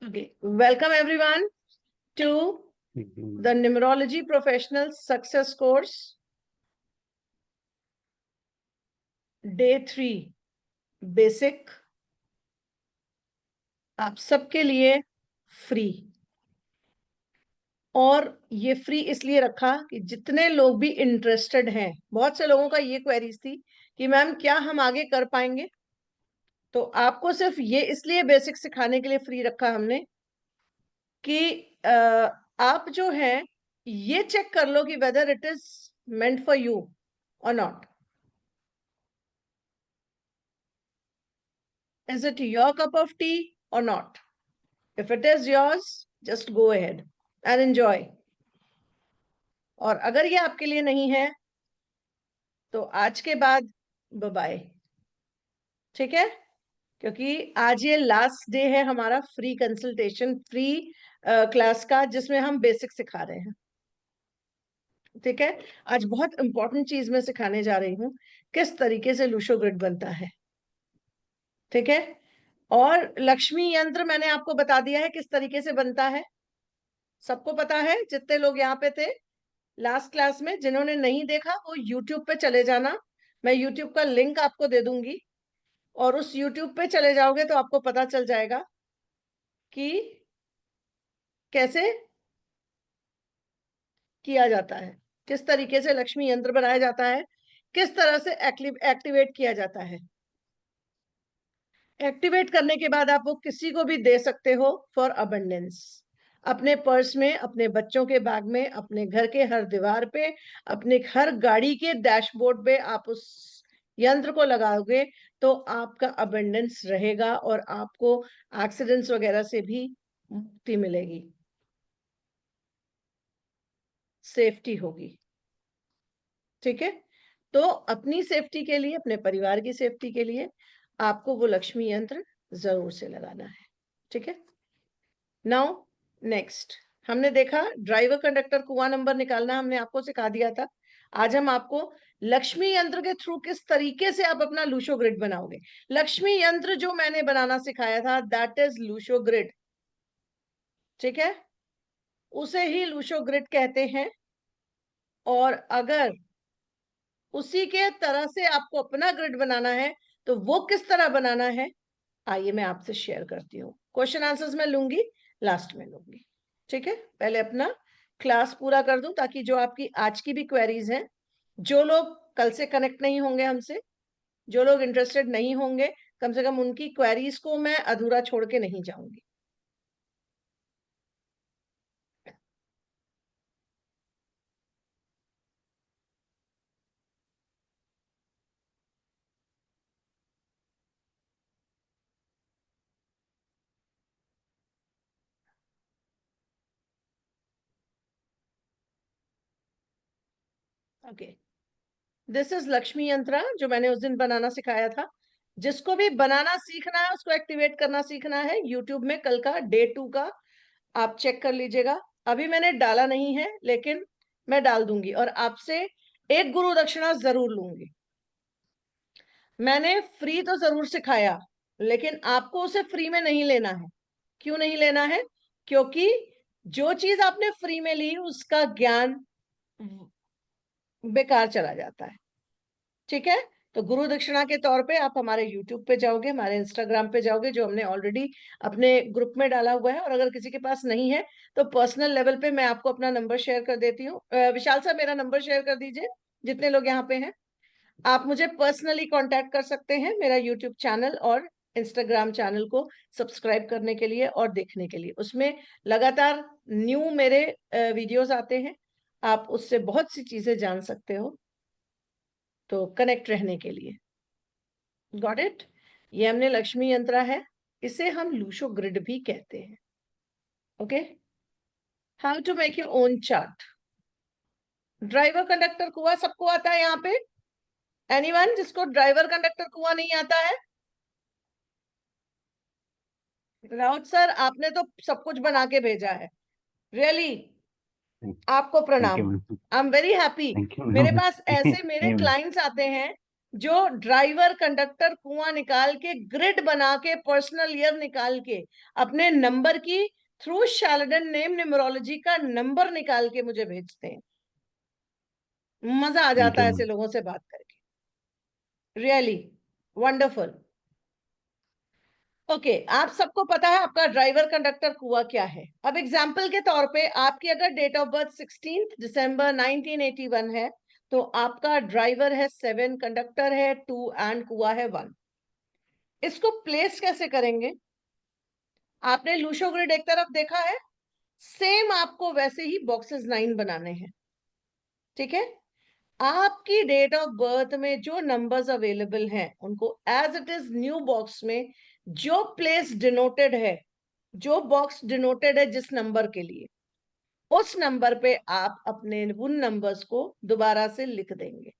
Okay, welcome everyone to the Numerology Professional Success Course, Day 3, Basic. आप सबके लिए free, और ये फ्री इसलिए रखा कि जितने लोग भी इंटरेस्टेड हैं, बहुत से लोगों का ये क्वेरीज थी कि मैम क्या हम आगे कर पाएंगे, तो आपको सिर्फ ये इसलिए बेसिक सिखाने के लिए फ्री रखा हमने कि आप जो है ये चेक कर लो कि whether it is meant for you और not. Is it your cup of tea or not? If it is yours, just go ahead and enjoy. और अगर ये आपके लिए नहीं है तो आज के बाद बाय बाय. ठीक है, क्योंकि आज ये लास्ट डे है हमारा फ्री कंसल्टेशन, फ्री क्लास का, जिसमें हम बेसिक सिखा रहे हैं. ठीक है, आज बहुत इंपॉर्टेंट चीज मैं सिखाने जा रही हूँ, किस तरीके से लूशो ग्रिड बनता है. ठीक है, और लक्ष्मी यंत्र मैंने आपको बता दिया है किस तरीके से बनता है. सबको पता है, जितने लोग यहाँ पे थे लास्ट क्लास में. जिन्होंने नहीं देखा वो YouTube पे चले जाना, मैं YouTube का लिंक आपको दे दूंगी, और उस YouTube पे चले जाओगे तो आपको पता चल जाएगा कि कैसे किया जाता है, किस तरीके से लक्ष्मी यंत्र बनाया जाता है, किस तरह से एक्टिवेट किया जाता है. एक्टिवेट करने के बाद आप वो किसी को भी दे सकते हो फॉर अबंडेंस. अपने पर्स में, अपने बच्चों के बैग में, अपने घर के हर दीवार पे, अपने हर गाड़ी के डैशबोर्ड पे आप उस यंत्र को लगाओगे तो आपका अबंडेंस रहेगा और आपको एक्सीडेंट्स वगैरह से भी मुक्ति मिलेगी, सेफ्टी होगी. ठीक है, तो अपनी सेफ्टी के लिए, अपने परिवार की सेफ्टी के लिए आपको वो लक्ष्मी यंत्र जरूर से लगाना है. ठीक है, नाउ नेक्स्ट हमने देखा ड्राइवर कंडक्टर कुआं नंबर निकालना, हमने आपको सिखा दिया था. आज हम आपको लक्ष्मी यंत्र के थ्रू किस तरीके से आप अपना लूशो ग्रिड बनाओगे. लक्ष्मी यंत्र जो मैंने बनाना सिखाया था दैट इज लूशो ग्रिड. ठीक है, उसे ही लूशो ग्रिड कहते हैं. और अगर उसी के तरह से आपको अपना ग्रिड बनाना है तो वो किस तरह बनाना है, आइए मैं आपसे शेयर करती हूँ. क्वेश्चन आंसर्स मैं लूंगी, लास्ट में लूंगी. ठीक है, पहले अपना क्लास पूरा कर दूं ताकि जो आपकी आज की भी क्वेरीज हैं, जो लोग कल से कनेक्ट नहीं होंगे हमसे, जो लोग इंटरेस्टेड नहीं होंगे, कम से कम उनकी क्वेरीज को मैं अधूरा छोड़ के नहीं जाऊंगी. ओके, दिस इज लक्ष्मी यंत्र जो मैंने उस दिन बनाना सिखाया था. जिसको भी बनाना सीखना है, उसको एक्टिवेट करना सीखना है, यूट्यूब में कल का डे 2 का आप चेक कर लीजिएगा. अभी मैंने डाला नहीं है लेकिन मैं डाल दूंगी, और आपसे एक गुरु दक्षिणा जरूर लूंगी. मैंने फ्री तो जरूर सिखाया, लेकिन आपको उसे फ्री में नहीं लेना है. क्यों नहीं लेना है? क्योंकि जो चीज आपने फ्री में ली उसका ज्ञान बेकार चला जाता है. ठीक है, तो गुरु दक्षिणा के तौर पे आप हमारे YouTube पे जाओगे, हमारे Instagram पे जाओगे, जो हमने ऑलरेडी अपने ग्रुप में डाला हुआ है. और अगर किसी के पास नहीं है तो पर्सनल लेवल पे मैं आपको अपना नंबर शेयर कर देती हूँ. विशाल साहब मेरा नंबर शेयर कर दीजिए, जितने लोग यहाँ पे हैं. आप मुझे पर्सनली कांटेक्ट कर सकते हैं मेरा यूट्यूब चैनल और इंस्टाग्राम चैनल को सब्सक्राइब करने के लिए और देखने के लिए. उसमें लगातार न्यू मेरे वीडियोस आते हैं, आप उससे बहुत सी चीजें जान सकते हो, तो कनेक्ट रहने के लिए. Got it. ये हमने लक्ष्मी यंत्रा है, इसे हम लूशो ग्रिड भी कहते हैं. Okay, how to make your own chart. Driver conductor कुआं सबको आता है यहाँ पे? एनीवन जिसको ड्राइवर कंडक्टर कुआं नहीं आता है? राउत सर, आपने तो सब कुछ बना के भेजा है. रियली आपको थैंक प्रणाम. You ma'am. I am very happy. Thank you मेरे मैम. पास ऐसे मेरे नहीं मैम. क्लाइंट्स आते हैं जो ड्राइवर कंडक्टर कुआं निकाल के ग्रिड बना के पर्सनल ईयर निकाल के अपने नंबर की थ्रू शैलडन नेम न्यूमरोलॉजी का नंबर निकाल के मुझे भेजते हैं। मजा आ जाता है ऐसे लोगों से बात करके, रियली वंडरफुल। ओके, आप सबको पता है आपका ड्राइवर कंडक्टर कुआं क्या है। अब एग्जाम्पल के तौर पे आपकी अगर डेट ऑफ बर्थ 16 दिसंबर 1981 है तो आपका ड्राइवर है 7, कंडक्टर है 2 एंड कुआं है 1। इसको प्लेस कैसे करेंगे? आपने लूशो ग्रिड एक तरफ देखा है, सेम आपको वैसे ही बॉक्सेस 9 बनाने हैं। ठीक है, आपकी डेट ऑफ बर्थ में जो नंबर्स अवेलेबल हैं उनको as it is new box में जो प्लेस डिनोटेड है, जो बॉक्स डिनोटेड है जिस नंबर के लिए, उस नंबर पे आप अपने उन नंबर्स को दोबारा से लिख देंगे।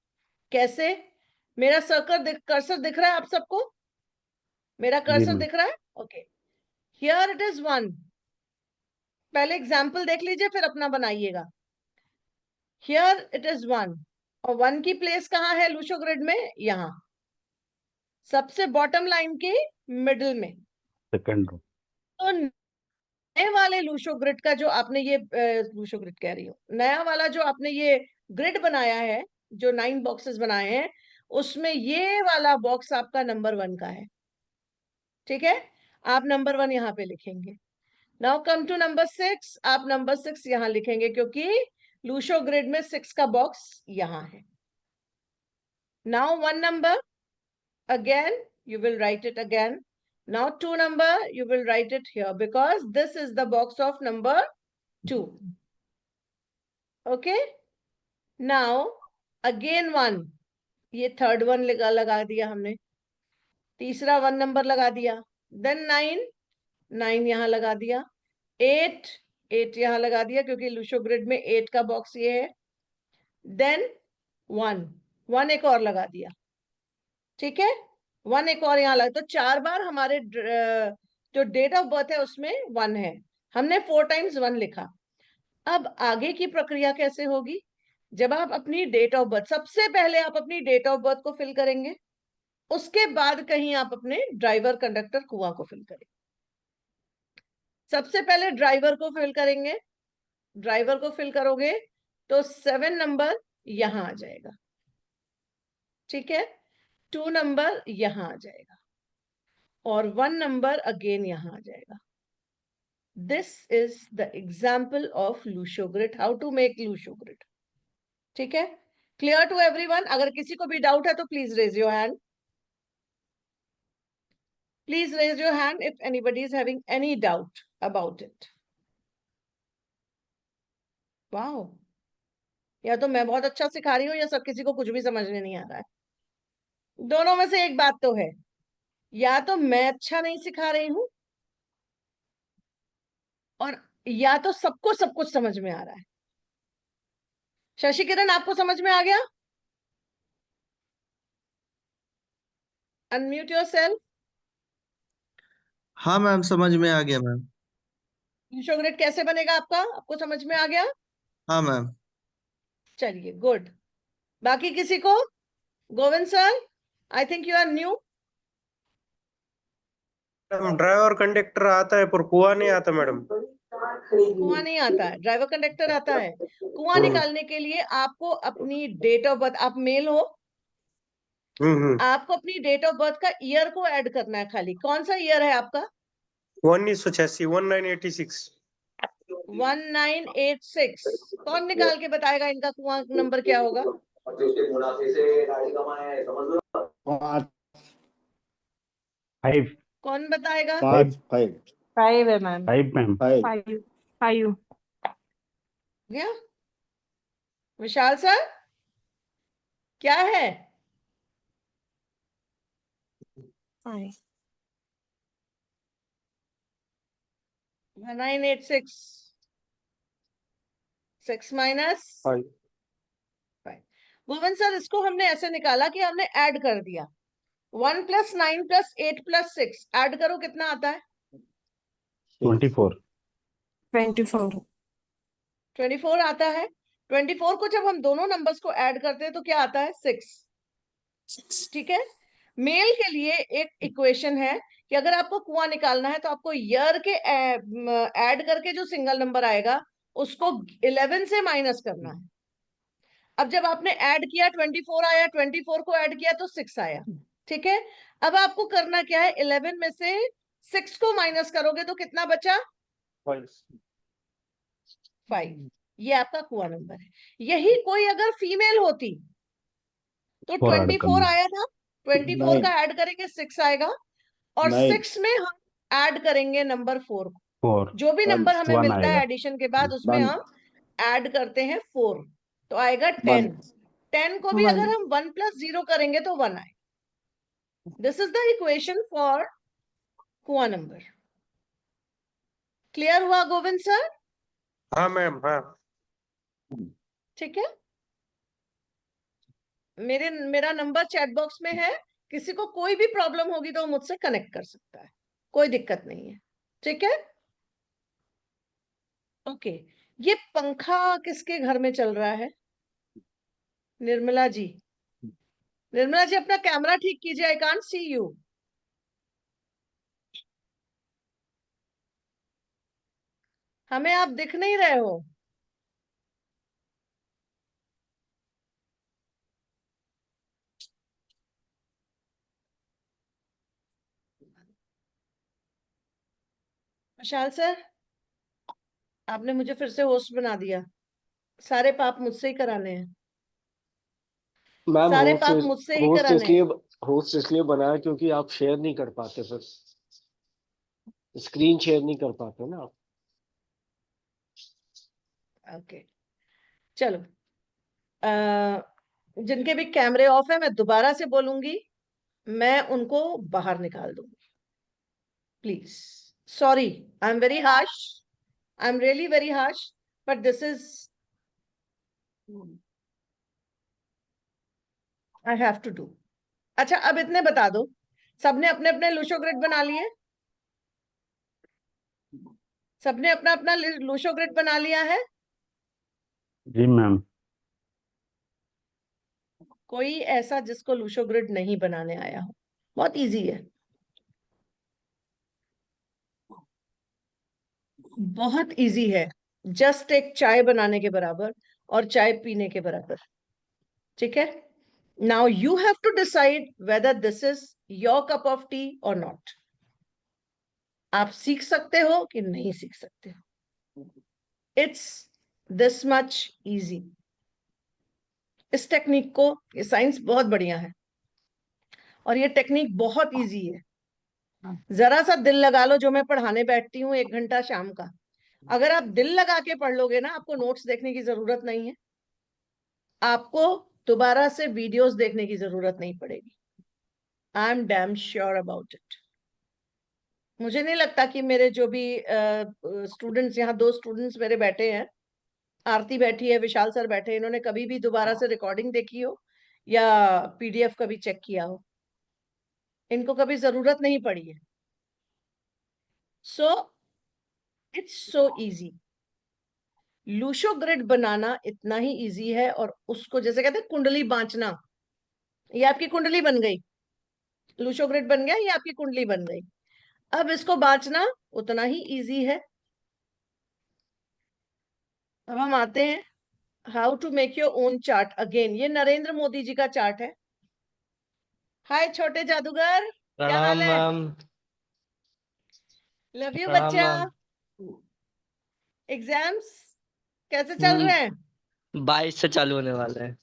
कैसे? मेरा कर्सर दिख रहा है आप सबको? मेरा कर्सर दिख रहा है? Okay, here it is 1। पहले एग्जाम्पल देख लीजिए फिर अपना बनाइएगा। हियर इट इज 1 और 1 की प्लेस कहां है लूशो ग्रिड में? यहां सबसे बॉटम लाइन के मिडिल में, सेकंड रो। तो नए वाले लूशो ग्रिड का जो आपने ये लूशो ग्रिड कह रही हूँ, नया वाला जो आपने ये ग्रिड बनाया है, जो 9 बॉक्सेस बनाए हैं, उसमें ये वाला बॉक्स आपका नंबर 1 का है। ठीक है, आप नंबर 1 यहाँ पे लिखेंगे। नाउ कम टू नंबर 6, आप नंबर 6 यहाँ लिखेंगे क्योंकि लूशो ग्रिड में 6 का बॉक्स यहाँ है। Now 1 number again you will write it again. Now 2 number you will write it here because this is the box of number 2. Okay, now again 1, ये third 1 लगा दिया हमने, तीसरा 1 नंबर लगा दिया, देन 9 यहाँ लगा दिया, 8 यहाँ लगा दिया क्योंकि लूशो ग्रिड में 8 का बॉक्स ये है, देन 1 एक और लगा दिया। ठीक है, 1 एक और यहाँ लगा, तो 4 बार हमारे जो डेट ऑफ बर्थ है उसमें 1 है, हमने 4 टाइम्स 1 लिखा। अब आगे की प्रक्रिया कैसे होगी? जब आप अपनी डेट ऑफ बर्थ, सबसे पहले आप अपनी डेट ऑफ बर्थ को फिल करेंगे, उसके बाद कहीं आप अपने ड्राइवर कंडक्टर कुआं को फिल करेंगे। सबसे पहले ड्राइवर को फिल करेंगे, ड्राइवर को फिल करोगे तो 7 नंबर यहां आ जाएगा। ठीक है, 2 नंबर यहां आ जाएगा और 1 नंबर अगेन यहां आ जाएगा। This is the example of Lucio grid, how to make Lucio grid. ठीक है, क्लियर टू एवरीवन? अगर किसी को भी डाउट है तो please raise your hand, please raise your hand if anybody is having any doubt about it. Wow, या तो मैं बहुत अच्छा सिखा रही हूँ या सब किसी को कुछ भी समझने नहीं आ रहा है। दोनों में से एक बात तो है, या तो मैं अच्छा नहीं सिखा रही हूं और या तो सबको सब कुछ समझ में आ रहा है। शशि किरण, आपको समझ में आ गया? Unmute yourself. हाँ मैम, समझ में आ गया मैम। लूशो ग्रिड कैसे बनेगा आपका, आपको समझ में आ गया? हाँ मैम। चलिए, गुड। बाकी किसी को? Govind sir, I think you are new. Driver conductor आता है पर कुआं नहीं आता मैडम। कुआं नहीं आता है, ड्राइवर कंडक्टर आता है। कुआं निकालने के लिए आपको अपनी डेट ऑफ बर्थ, आप मेल हो, आपको अपनी डेट ऑफ बर्थ का ईयर को ऐड करना है खाली। कौन सा ईयर है आपका? 1986, 1986। 1986। कौन निकाल के बताएगा इनका कुआं नंबर क्या होगा? 5 कौन बताएगा? 5 है मैम। 5 मैम। 5 क्या विशाल सर क्या है? 1986, 6 माइनस 5। गोविंद सर, इसको हमने ऐसे निकाला कि हमने ऐड कर दिया, 1 + 9 + 8 + 6 ऐड करो, कितना आता है? 24 24 आता है। 24 को जब हम दोनों नंबर्स को ऐड करते हैं तो क्या आता है? 6। ठीक है। मेल के लिए एक इक्वेशन है कि अगर आपको कुआं निकालना है तो आपको ईयर के ऐड करके जो सिंगल नंबर आएगा उसको 11 से माइनस करना है। अब जब आपने ऐड किया 24 आया, 24 को ऐड किया तो 6 आया। ठीक है। अब आपको करना क्या है, 11 में से 6 को माइनस करोगे तो कितना बचा, 5। ये आपका कुआं नंबर है। यही कोई अगर फीमेल होती तो 4 ऐड 24 करना। आया था, 24 का ऐड करेंगे 6 आएगा, और 6 में हम ऐड करेंगे नंबर 4 को। 4 जो भी नंबर हमें 1 मिलता है आएगा। एडिशन के बाद उसमें हम ऐड करते हैं 4, तो आएगा 10। 10 को भी अगर हम 1 + 0 करेंगे तो 1 आए। This is the equation for कुआं नंबर। क्लियर हुआ गोविंद सर? हाँ मैम, हाँ। ठीक है। मेरा नंबर चैट बॉक्स में है, किसी को कोई भी प्रॉब्लम होगी तो वो मुझसे कनेक्ट कर सकता है, कोई दिक्कत नहीं है। ठीक है। ओके। ये पंखा किसके घर में चल रहा है? निर्मला जी। निर्मला जी अपना कैमरा ठीक कीजिए, आई कांट सी यू। हमें आप दिख नहीं रहे हो। विशाल सर, आपने मुझे फिर से होस्ट बना दिया। सारे पाप मुझसे ही कराने हैं, मैम सारे होस्ट पाप मुझसे ही होस्ट कराने हैं। इसलिए होस्ट इसलिए बनाया क्योंकि आप शेयर नहीं कर पाते, फिर स्क्रीन शेयर नहीं कर पाते ना आप। ओके चलो। जिनके भी कैमरे ऑफ है मैं दोबारा से बोलूंगी, मैं उनको बाहर निकाल दूंगी, please. Sorry, I am very harsh, I am really very harsh, but this is I have to do. अच्छा अब इतने बता दो, सबने अपने अपने लूशो ग्रिड बना लिए? सबने अपना अपना लूशो ग्रिड बना लिया है? जी मैम। कोई ऐसा जिसको लूशो ग्रिड नहीं बनाने आया हो? बहुत इजी है, बहुत इजी है, जस्ट एक चाय बनाने के बराबर और चाय पीने के बराबर। ठीक है। Now you have to decide whether this is your cup of tea और नॉट। आप सीख सकते हो कि नहीं सीख सकते हो। It's this much easy. इस टेक्निक को, ये साइंस बहुत बढ़िया है और ये टेक्निक बहुत इजी है। जरा सा दिल लगा लो, जो मैं पढ़ाने बैठती हूँ 1 घंटा शाम का, अगर आप दिल लगा के पढ़ लोगे ना, आपको नोट्स देखने की जरूरत नहीं है, आपको दोबारा से वीडियोस देखने की जरूरत नहीं पड़ेगी। I am damn sure about it. मुझे नहीं लगता कि मेरे जो भी स्टूडेंट्स, यहाँ 2 स्टूडेंट्स मेरे बैठे हैं, आरती बैठी है, विशाल सर बैठे हैं, इन्होंने कभी भी दोबारा से रिकॉर्डिंग देखी हो या पीडीएफ कभी चेक किया हो। इनको कभी जरूरत नहीं पड़ी है। So it's so easy. Lo Shu grid बनाना इतना ही इजी है, और उसको जैसे कहते हैं कुंडली बांचना, ये आपकी कुंडली बन गई, लूशो ग्रिड बन गया, ये आपकी कुंडली बन गई। अब इसको बांचना उतना ही इजी है। अब हम आते हैं how to make your own chart. Again ये नरेंद्र मोदी जी का चार्ट है। हाय छोटे जादूगर, क्या प्रणाम हाल है? मैम। लव यू प्रणाम बच्चा। मैम। एग्जाम्स कैसे चल रहे हैं? 22 से चालू होने वाले हैं।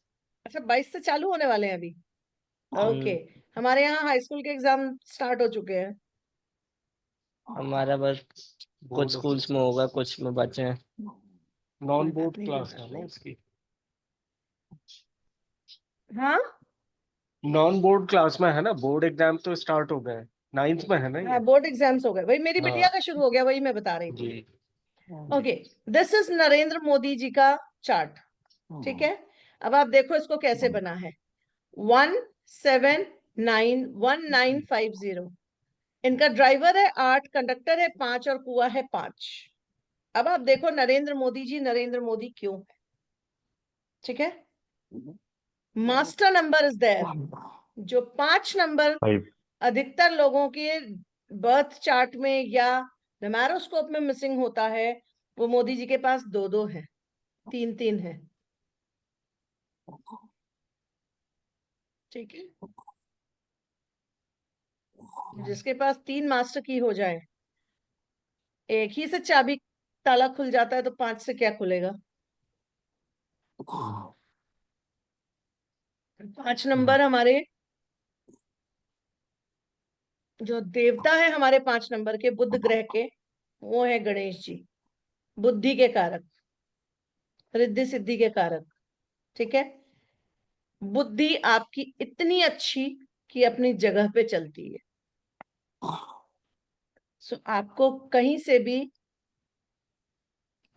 अच्छा 22 से चालू होने वाले हैं अभी। ओके। हम्म, हमारे यहाँ हाई स्कूल के एग्जाम स्टार्ट हो चुके हैं। हमारा बस कुछ स्कूल्स में होगा, कुछ में बचे हैं। नॉन बोर्ड क्लास है ना इसकी। हाँ नॉन बोर्ड क्लास में है ना, बोर्ड एग्जाम तो स्टार्ट हो गए, 9th में है ना हाँ, ये। बोर्ड एग्जाम्स हो गए, वही मेरी बिटिया हाँ का शुरू हो गया, वही मैं बता रही थी। जी। Okay, this is Narendra Modi ji का चार्ट। ठीक है। अब आप देखो इसको कैसे बना है। 1791950। इनका ड्राइवर है 8, कंडक्टर है 5 और कुआ है 5। अब आप देखो नरेंद्र मोदी जी नरेंद्र मोदी क्यों है। ठीक है। मास्टर नंबर इज देयर, जो 5 नंबर 5 अधिकतर लोगों के बर्थ चार्ट में या न्यूमेरोस्कोप में मिसिंग होता है, वो मोदी जी के पास 2-2 है, 3-3 है। ठीक है, जिसके पास 3 मास्टर की हो जाए, एक ही से चाबी ताला खुल जाता है, तो 5 से क्या खुलेगा? 5 नंबर हमारे जो देवता है हमारे 5 नंबर के बुध ग्रह के, वो है गणेश जी, बुद्धि के कारक, रिद्धि सिद्धि के कारक। ठीक है, बुद्धि आपकी इतनी अच्छी कि अपनी जगह पे चलती है। सो आपको कहीं से भी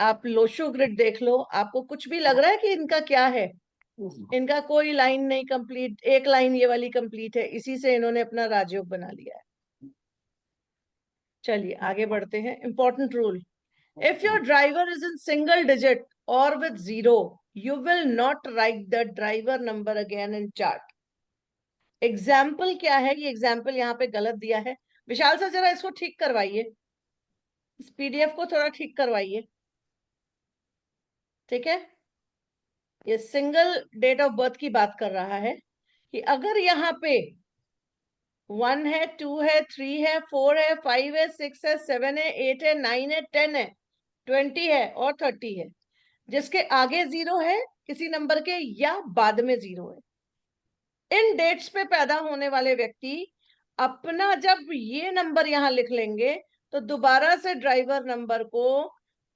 आप लोशो ग्रिड देख लो, आपको कुछ भी लग रहा है कि इनका क्या है, इनका कोई लाइन नहीं कंप्लीट, एक लाइन ये वाली कंप्लीट है, इसी से इन्होंने अपना राजयोग बना लिया है। चलिए आगे बढ़ते हैं। Important rule, if your driver is in single digit और with 0, you will not write the driver number again in chart. Example क्या है? ये एग्जाम्पल यहाँ पे गलत दिया है। विशाल सर जरा इसको ठीक करवाइए, इस पीडीएफ को थोड़ा ठीक करवाइए। ठीक है, ये सिंगल डेट ऑफ बर्थ की बात कर रहा है कि अगर यहाँ पे 1 है, 2 है, 3 है, 4 है, 5 है, 6 है, 7 है, 8 है, 9 है, 10 है, 20 है और 30 है, जिसके आगे 0 है किसी नंबर के या बाद में 0 है, इन डेट्स पे पैदा होने वाले व्यक्ति अपना जब ये नंबर यहां लिख लेंगे तो दोबारा से ड्राइवर नंबर को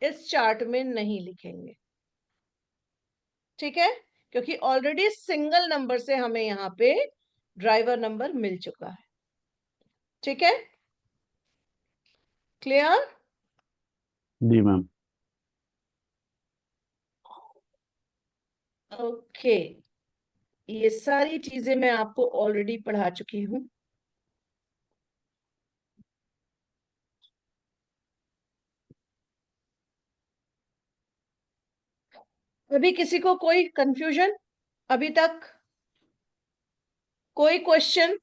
इस चार्ट में नहीं लिखेंगे। ठीक है, क्योंकि ऑलरेडी सिंगल नंबर से हमें यहाँ पे ड्राइवर नंबर मिल चुका है। ठीक है, क्लियर? जी मैम। ओके, ये सारी चीजें मैं आपको ऑलरेडी पढ़ा चुकी हूं। अभी किसी को कोई कंफ्यूजन अभी तक? कोई क्वेश्चन?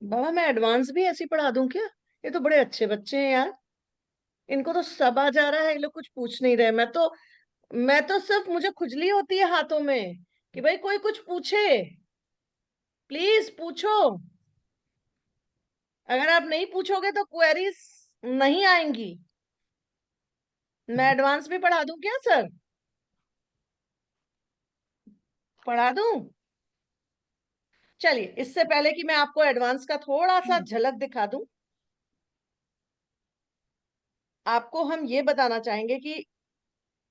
बाबा मैं एडवांस भी ऐसी पढ़ा दूं क्या? ये तो बड़े अच्छे बच्चे हैं यार, इनको तो सब आ जा रहा है, ये लोग कुछ पूछ नहीं रहे। मैं तो सिर्फ मुझे खुजली होती है हाथों में कि भाई कोई कुछ पूछे, प्लीज पूछो। अगर आप नहीं पूछोगे तो क्वेरीज नहीं आएंगी। मैं एडवांस भी पढ़ा दूं क्या सर? पढ़ा दूं? चलिए, इससे पहले कि मैं आपको एडवांस का थोड़ा सा झलक दिखा दूं, आपको हम ये बताना चाहेंगे कि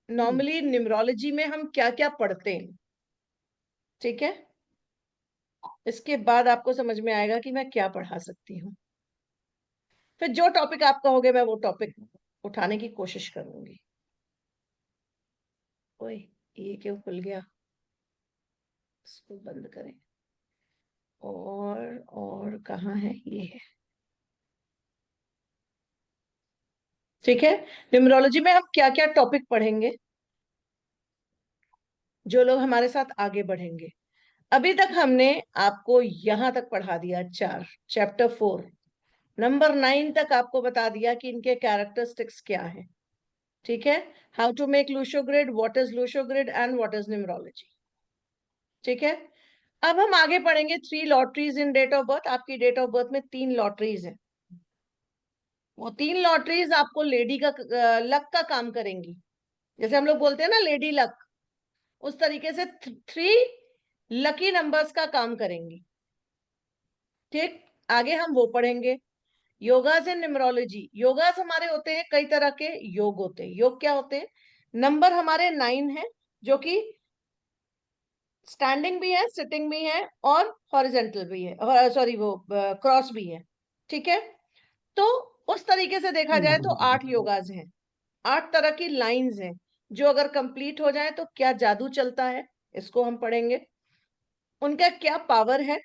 नॉर्मली न्यूमरोलॉजी में हम क्या क्या पढ़ते हैं। ठीक है, इसके बाद आपको समझ में आएगा कि मैं क्या पढ़ा सकती हूँ। फिर जो टॉपिक आप कहोगे मैं वो टॉपिक उठाने की कोशिश करूंगी। ओए, ये क्यों खुल गया? इसको बंद करें। और कहाँ है? ये है। ठीक है, न्यूमरोलॉजी में हम क्या क्या टॉपिक पढ़ेंगे, जो लोग हमारे साथ आगे बढ़ेंगे। अभी तक हमने आपको यहां तक पढ़ा दिया, 4 चैप्टर 4 नंबर 9 तक आपको बता दिया कि इनके कैरेक्टरिस्टिक्स क्या है। ठीक है, how to make Lo Shu grid, what is Lo Shu grid and what is numerology. ठीक है, अब हम आगे पढ़ेंगे 3 lotteries in date of birth. आपकी डेट ऑफ बर्थ में 3 लॉटरीज है, वो 3 लॉटरीज आपको लेडी का लक का काम करेंगी। जैसे हम लोग बोलते हैं ना लेडी लक, उस तरीके से 3 लकी नंबर्स का काम करेंगी। ठीक, आगे हम वो पढ़ेंगे। योगास एंड न्यूमरोलॉजी। योगास हमारे होते हैं कई तरह के योग होते हैं। योग क्या होते हैं? नंबर हमारे 9 है, जो कि स्टैंडिंग भी है, सिटिंग भी है और हॉरिजेंटल भी है, सॉरी वो क्रॉस भी है। ठीक है, तो उस तरीके से देखा जाए तो 8 योगाज हैं, 8 तरह की लाइंस हैं, जो अगर कंप्लीट हो जाए तो क्या जादू चलता है, इसको हम पढ़ेंगे। उनका क्या पावर है,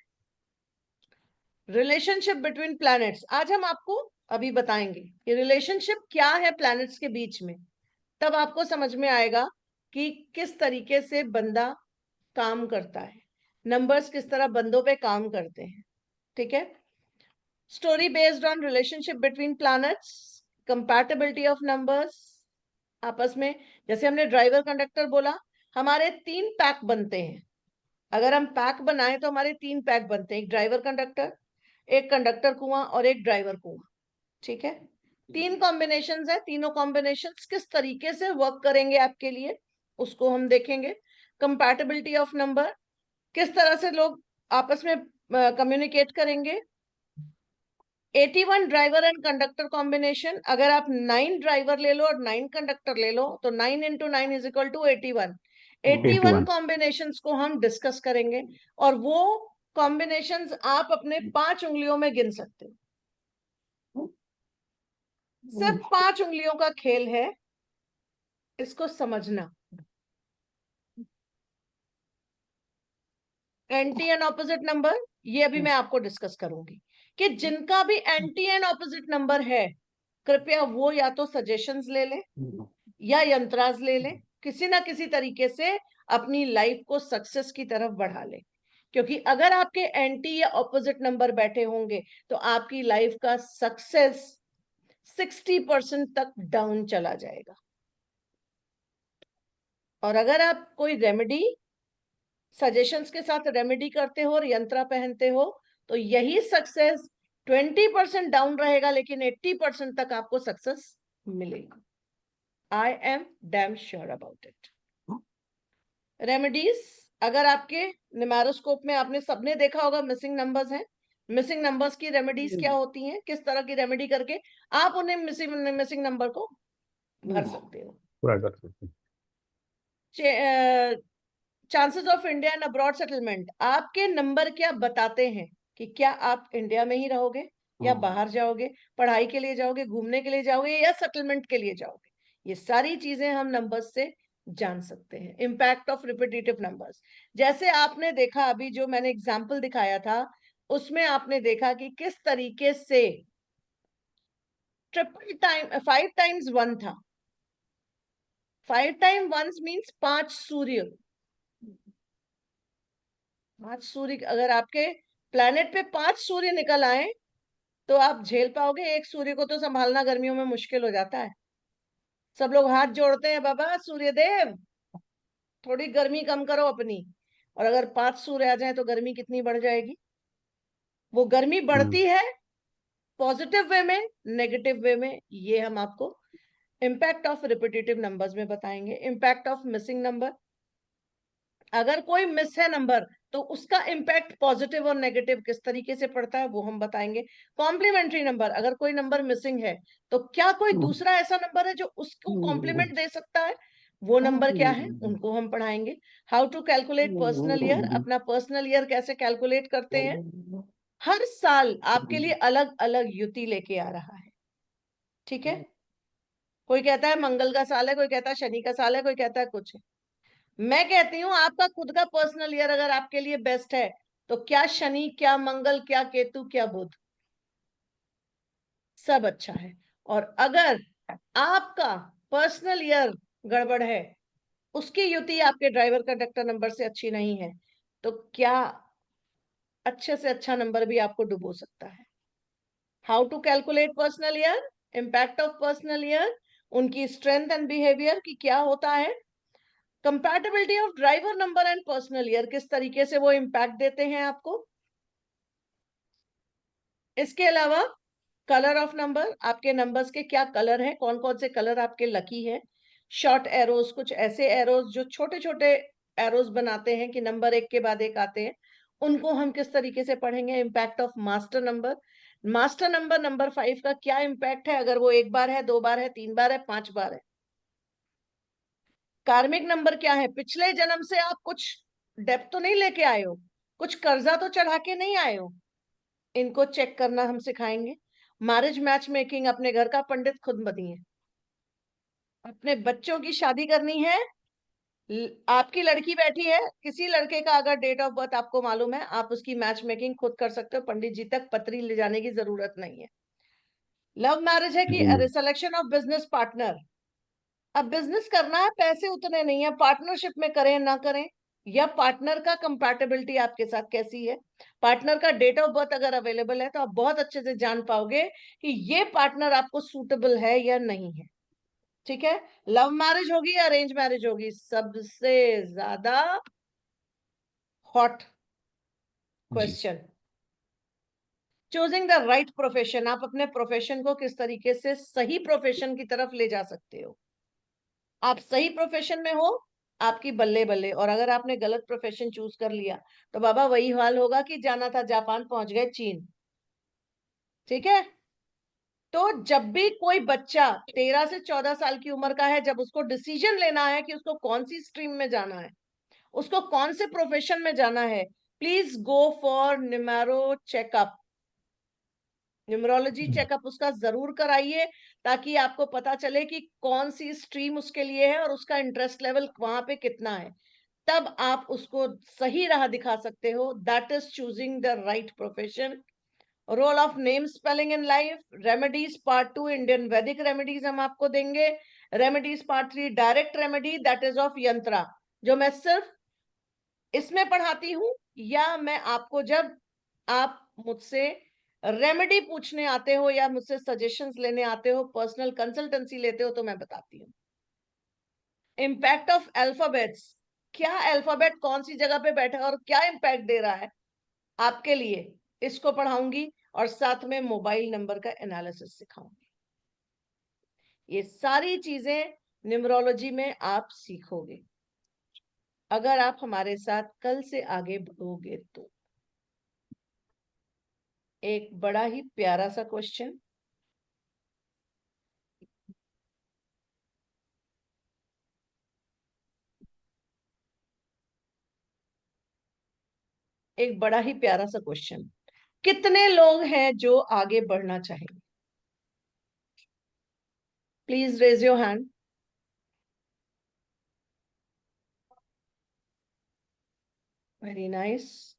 रिलेशनशिप बिटवीन प्लैनेट्स आज हम आपको अभी बताएंगे कि रिलेशनशिप क्या है प्लैनेट्स के बीच में। तब आपको समझ में आएगा कि किस तरीके से बंदा काम करता है। नंबर्स किस तरह बंदों पे काम करते हैं, ठीक है। Story based on relationship between planets, compatibility of numbers आपस में। जैसे हमने ड्राइवर कंडक्टर बोला, हमारे 3 पैक बनते हैं। अगर हम पैक बनाएं तो हमारे 3 पैक बनते हैं, एक ड्राइवर कंडक्टर, एक कंडक्टर कुआं और एक ड्राइवर कुआं, ठीक है। 3 कॉम्बिनेशंस है, तीनों कॉम्बिनेशंस किस तरीके से वर्क करेंगे आपके लिए उसको हम देखेंगे। कंपैटिबिलिटी ऑफ नंबर, किस तरह से लोग आपस में कम्युनिकेट करेंगे। 81 ड्राइवर एंड कंडक्टर कॉम्बिनेशन, अगर आप 9 ड्राइवर ले लो और 9 कंडक्टर ले लो तो 9 into 9 is equal to 81। 81 combinations को हम डिस्कस करेंगे और वो कॉम्बिनेशंस आप अपने 5 उंगलियों में गिन सकते हो। सिर्फ 5 उंगलियों का खेल है, इसको समझना। एंटी एंड ऑपोजिट नंबर, ये अभी मैं आपको डिस्कस करूंगी कि जिनका भी एंटी एंड ऑपोजिट नंबर है, कृपया वो या तो सजेशंस ले ले या यंत्राज ले ले, किसी ना किसी तरीके से अपनी लाइफ को सक्सेस की तरफ बढ़ा ले। क्योंकि अगर आपके एंटी या ऑपोजिट नंबर बैठे होंगे तो आपकी लाइफ का सक्सेस 60% तक डाउन चला जाएगा। और अगर आप कोई रेमेडी सजेशंस के साथ रेमेडी करते हो और यंत्रा पहनते हो तो यही सक्सेस 20% डाउन रहेगा, लेकिन 80% तक आपको सक्सेस मिलेगा। I am damn sure about it. Remedies, अगर आपके न्यूमेरोस्कोप में आपने सबने देखा होगा मिसिंग नंबर्स हैं। मिसिंग नंबर्स की रेमेडीज क्या होती हैं, किस तरह की रेमेडी करके आप उन्हें मिसिंग नंबर को भर सकते हो। पूरा कर सकते हैं। Chances of India and abroad settlement, आपके नंबर क्या बताते हैं कि क्या आप इंडिया में ही रहोगे या बाहर जाओगे, पढ़ाई के लिए जाओगे, घूमने के लिए जाओगे या सेटलमेंट के लिए जाओगे। ये सारी चीजें हम नंबर्स से जान सकते हैं। इम्पैक्ट ऑफ रिपीटेटिव नंबर्स, जैसे आपने देखा अभी जो मैंने एग्जाम्पल दिखाया था उसमें आपने देखा कि किस तरीके से 5 times 1 था। 5 times 1 मीन्स 5 सूर्य। 5 सूर्य, अगर आपके प्लेनेट पे 5 सूर्य निकल आए तो आप झेल पाओगे? एक सूर्य को तो संभालना गर्मियों में मुश्किल हो जाता है। सब लोग हाथ जोड़ते हैं, बाबा सूर्यदेव थोड़ी गर्मी कम करो अपनी। और अगर 5 सूर्य आ जाए तो गर्मी कितनी बढ़ जाएगी। वो गर्मी बढ़ती है पॉजिटिव वे में, नेगेटिव वे में, ये हम आपको इम्पैक्ट ऑफ रिपीटेटिव नंबर्स में बताएंगे। इम्पैक्ट ऑफ मिसिंग नंबर, अगर कोई मिस है नंबर तो उसका इम्पैक्ट पॉजिटिव और नेगेटिव किस तरीके से पड़ता है वो हम बताएंगे। कॉम्प्लीमेंट्री नंबर, अगर कोई नंबर मिसिंग है तो क्या कोई दूसरा ऐसा नंबर है जो उसको कॉम्प्लीमेंट दे सकता है, वो नंबर क्या है, उनको हम पढ़ाएंगे। How to calculate personal year, अपना पर्सनल ईयर कैसे कैलकुलेट करते हैं। हर साल आपके लिए अलग अलग युति लेके आ रहा है, ठीक है। कोई कहता है मंगल का साल है, कोई कहता है शनि का साल है, कोई कहता है कुछ है। मैं कहती हूँ आपका खुद का पर्सनल ईयर अगर आपके लिए बेस्ट है तो क्या शनि, क्या मंगल, क्या केतु, क्या बुध, सब अच्छा है। और अगर आपका पर्सनल ईयर गड़बड़ है, उसकी युति आपके ड्राइवर कंडक्टर नंबर से अच्छी नहीं है, तो क्या अच्छे से अच्छा नंबर भी आपको डुबो सकता है। How to calculate personal year, impact of personal year, उनकी स्ट्रेंथ एंड बिहेवियर की क्या होता है। Compatibility of driver number and personal year, किस तरीके से वो इम्पैक्ट देते हैं आपको। इसके अलावा कलर ऑफ नंबर, आपके नंबर्स के क्या कलर हैं, कौन कौन से कलर आपके लकी है। शॉर्ट एरोज, कुछ ऐसे एरोज जो छोटे छोटे एरोज बनाते हैं कि नंबर एक के बाद एक आते हैं, उनको हम किस तरीके से पढ़ेंगे। Impact of master number, master number number 5 का क्या इम्पैक्ट है, अगर वो 1 बार है, 2 बार है, 3 बार है, 5 बार है। कार्मिक नंबर क्या है, पिछले जन्म से आप कुछ डेप्थ तो नहीं लेके आए हो, कुछ कर्जा तो चढ़ा के नहीं आए हो, इनको चेक करना हम सिखाएंगे। मैरिज मैच मेकिंग, अपने घर का पंडित खुद बनिए। अपने बच्चों की शादी करनी है, आपकी लड़की बैठी है, किसी लड़के का अगर डेट ऑफ बर्थ आपको मालूम है, आप उसकी मैच मेकिंग खुद कर सकते हो, पंडित जी तक पत्री ले जाने की जरूरत नहीं है। लव मैरिज है कि सिलेक्शन ऑफ बिजनेस पार्टनर, अब बिजनेस करना है, पैसे उतने नहीं है, पार्टनरशिप में करें ना करें या पार्टनर का कंपैटिबिलिटी आपके साथ कैसी है। पार्टनर का डेट ऑफ बर्थ अगर अवेलेबल है तो आप बहुत अच्छे से जान पाओगे कि ये पार्टनर आपको सूटेबल है या नहीं है। ठीक है, लव मैरिज होगी या अरेंज मैरिज होगी, सबसे ज्यादा hot question. Choosing the right profession, आप अपने प्रोफेशन को किस तरीके से सही प्रोफेशन की तरफ ले जा सकते हो। आप सही प्रोफेशन में हो, आपकी बल्ले बल्ले, और अगर आपने गलत प्रोफेशन चूज कर लिया तो बाबा वही हाल होगा कि जाना था जापान पहुंच गए चीन। ठीक है, तो जब भी कोई बच्चा 13 से 14 साल की उम्र का है, जब उसको डिसीजन लेना है कि उसको कौन सी स्ट्रीम में जाना है, उसको कौन से प्रोफेशन में जाना है, please go for numero checkup. Numerology checkup उसका जरूर कराइए, ताकि आपको पता चले कि कौन सी स्ट्रीम उसके लिए है और उसका इंटरेस्ट लेवल वहां पे कितना है। तब आप उसको सही राह दिखा सकते हो। That is choosing the right profession. Role of name spelling in life. Remedies part 2 Indian Vedic remedies हम आपको देंगे। Remedies part 3 direct remedy, that is of yantra, जो मैं सिर्फ इसमें पढ़ाती हूं, या मैं आपको जब आप मुझसे रेमेडी पूछने आते हो या मुझसे सजेशंस लेने आते हो, पर्सनल कंसल्टेंसी लेते हो, तो मैं बताती हूँ। इम्पैक्ट ऑफ अल्फाबेट्स, क्या अल्फाबेट कौन सी जगह पे बैठा है और क्या इम्पैक्ट दे रहा है आपके लिए, इसको पढ़ाऊंगी। और साथ में मोबाइल नंबर का एनालिसिस सिखाऊंगी। ये सारी चीजें न्यूमरोलॉजी में आप सीखोगे अगर आप हमारे साथ कल से आगे बढ़ोगे तो। एक बड़ा ही प्यारा सा क्वेश्चन, एक बड़ा ही प्यारा सा क्वेश्चन। कितने लोग हैं जो आगे बढ़ना चाहेंगे? Please raise your hand. Very nice.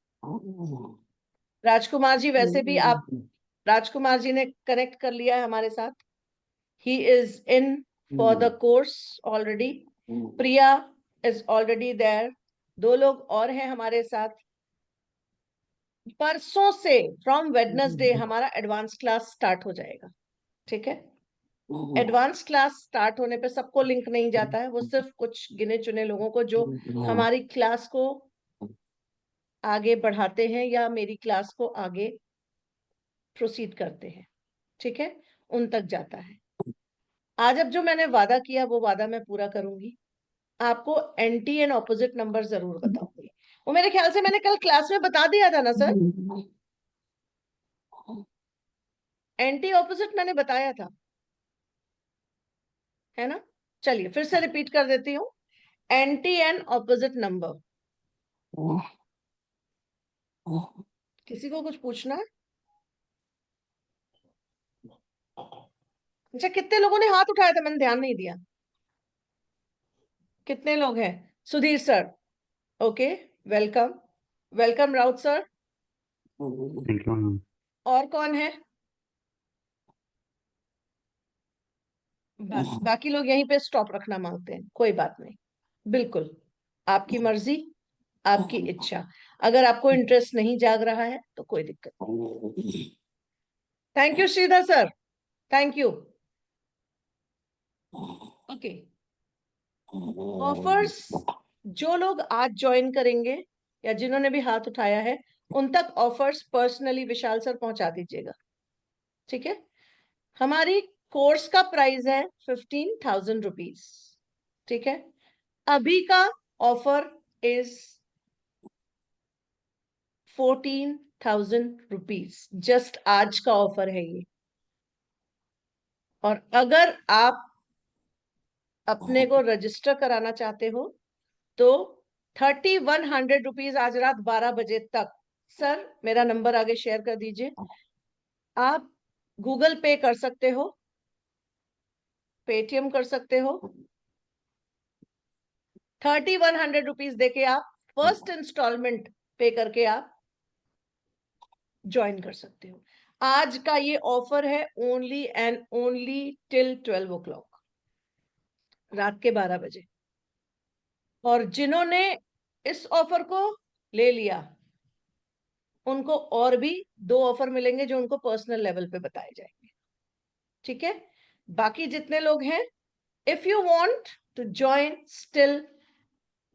Rajkumar ji, वैसे भी आप, राजकुमार जी ने कनेक्ट कर लिया है हमारे साथ। He is in for the course already. Priya is already there. 2 लोग और हैं हमारे साथ। परसों से फ्रॉम वेडनेसडे हमारा एडवांस क्लास स्टार्ट हो जाएगा। ठीक है, एडवांस क्लास स्टार्ट होने पे सबको लिंक नहीं जाता है, वो सिर्फ कुछ गिने चुने लोगों को जो हमारी क्लास को आगे बढ़ाते हैं या मेरी क्लास को आगे प्रोसीड करते हैं, ठीक है, उन तक जाता है। आज अब जो मैंने वादा किया वो वादा मैं पूरा करूंगी। आपको एंटी एंड ऑपोजिट नंबर जरूर बताऊंगी। वो मेरे ख्याल से मैंने कल क्लास में बता दिया था ना सर, एंटी ऑपोजिट मैंने बताया था, है ना। चलिए फिर से रिपीट कर देती हूँ। Anti and opposite number. किसी को कुछ पूछना है? अच्छा, कितने लोगों ने हाथ उठाया था, मैंने ध्यान नहीं दिया। कितने लोग हैं? Sudhir sir, okay, welcome. Welcome Raut sir. Thank you ma'am. और कौन है? बस बाकी लोग यहीं पे स्टॉप रखना मांगते हैं, कोई बात नहीं, बिल्कुल आपकी मर्जी, आपकी इच्छा। अगर आपको इंटरेस्ट नहीं जाग रहा है तो कोई दिक्कत नहीं। Thank you Shridhar sir, thank you. Okay, offers जो लोग आज ज्वाइन करेंगे या जिन्होंने भी हाथ उठाया है, उन तक ऑफर्स पर्सनली विशाल सर पहुंचा दीजिएगा। ठीक है, हमारी कोर्स का प्राइस है 15,000 रुपीज। ठीक है, अभी का ऑफर इज 14,000 रुपीज। जस्ट आज का ऑफर है ये। और अगर आप अपने को रजिस्टर कराना चाहते हो तो 3,100 रुपीज आज रात 12 बजे तक। सर मेरा नंबर आगे शेयर कर दीजिए। आप गूगल पे कर सकते हो, पेटीएम कर सकते हो। 3,100 रुपीज देके आप फर्स्ट इंस्टॉलमेंट पे करके आप ज्वाइन कर सकते हो। आज का ये ऑफर है only and only till 12 o'clock, रात के 12 बजे। और जिन्होंने इस ऑफर को ले लिया, उनको और भी 2 ऑफर मिलेंगे जो उनको पर्सनल लेवल पे बताए जाएंगे। ठीक है, बाकी जितने लोग हैं, if you want to join, still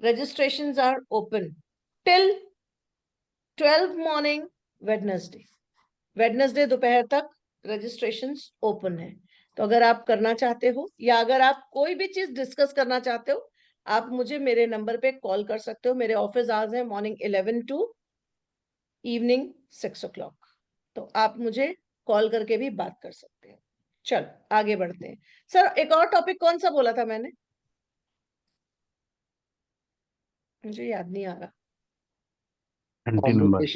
registrations are open till 12 morning Wednesday. Wednesday दोपहर तक registrations open है। तो अगर आप करना चाहते हो या अगर आप कोई भी चीज डिस्कस करना चाहते हो, आप मुझे मेरे नंबर पे कॉल कर सकते हो। मेरे ऑफिस आवर्स हैं मॉर्निंग 11 टू इवनिंग 6 o'clock। तो आप मुझे कॉल करके भी बात कर सकते हैं। चलो आगे बढ़ते हैं। सर एक और टॉपिक कौन सा बोला था मैंने, मुझे याद नहीं आ रहा। Anti number.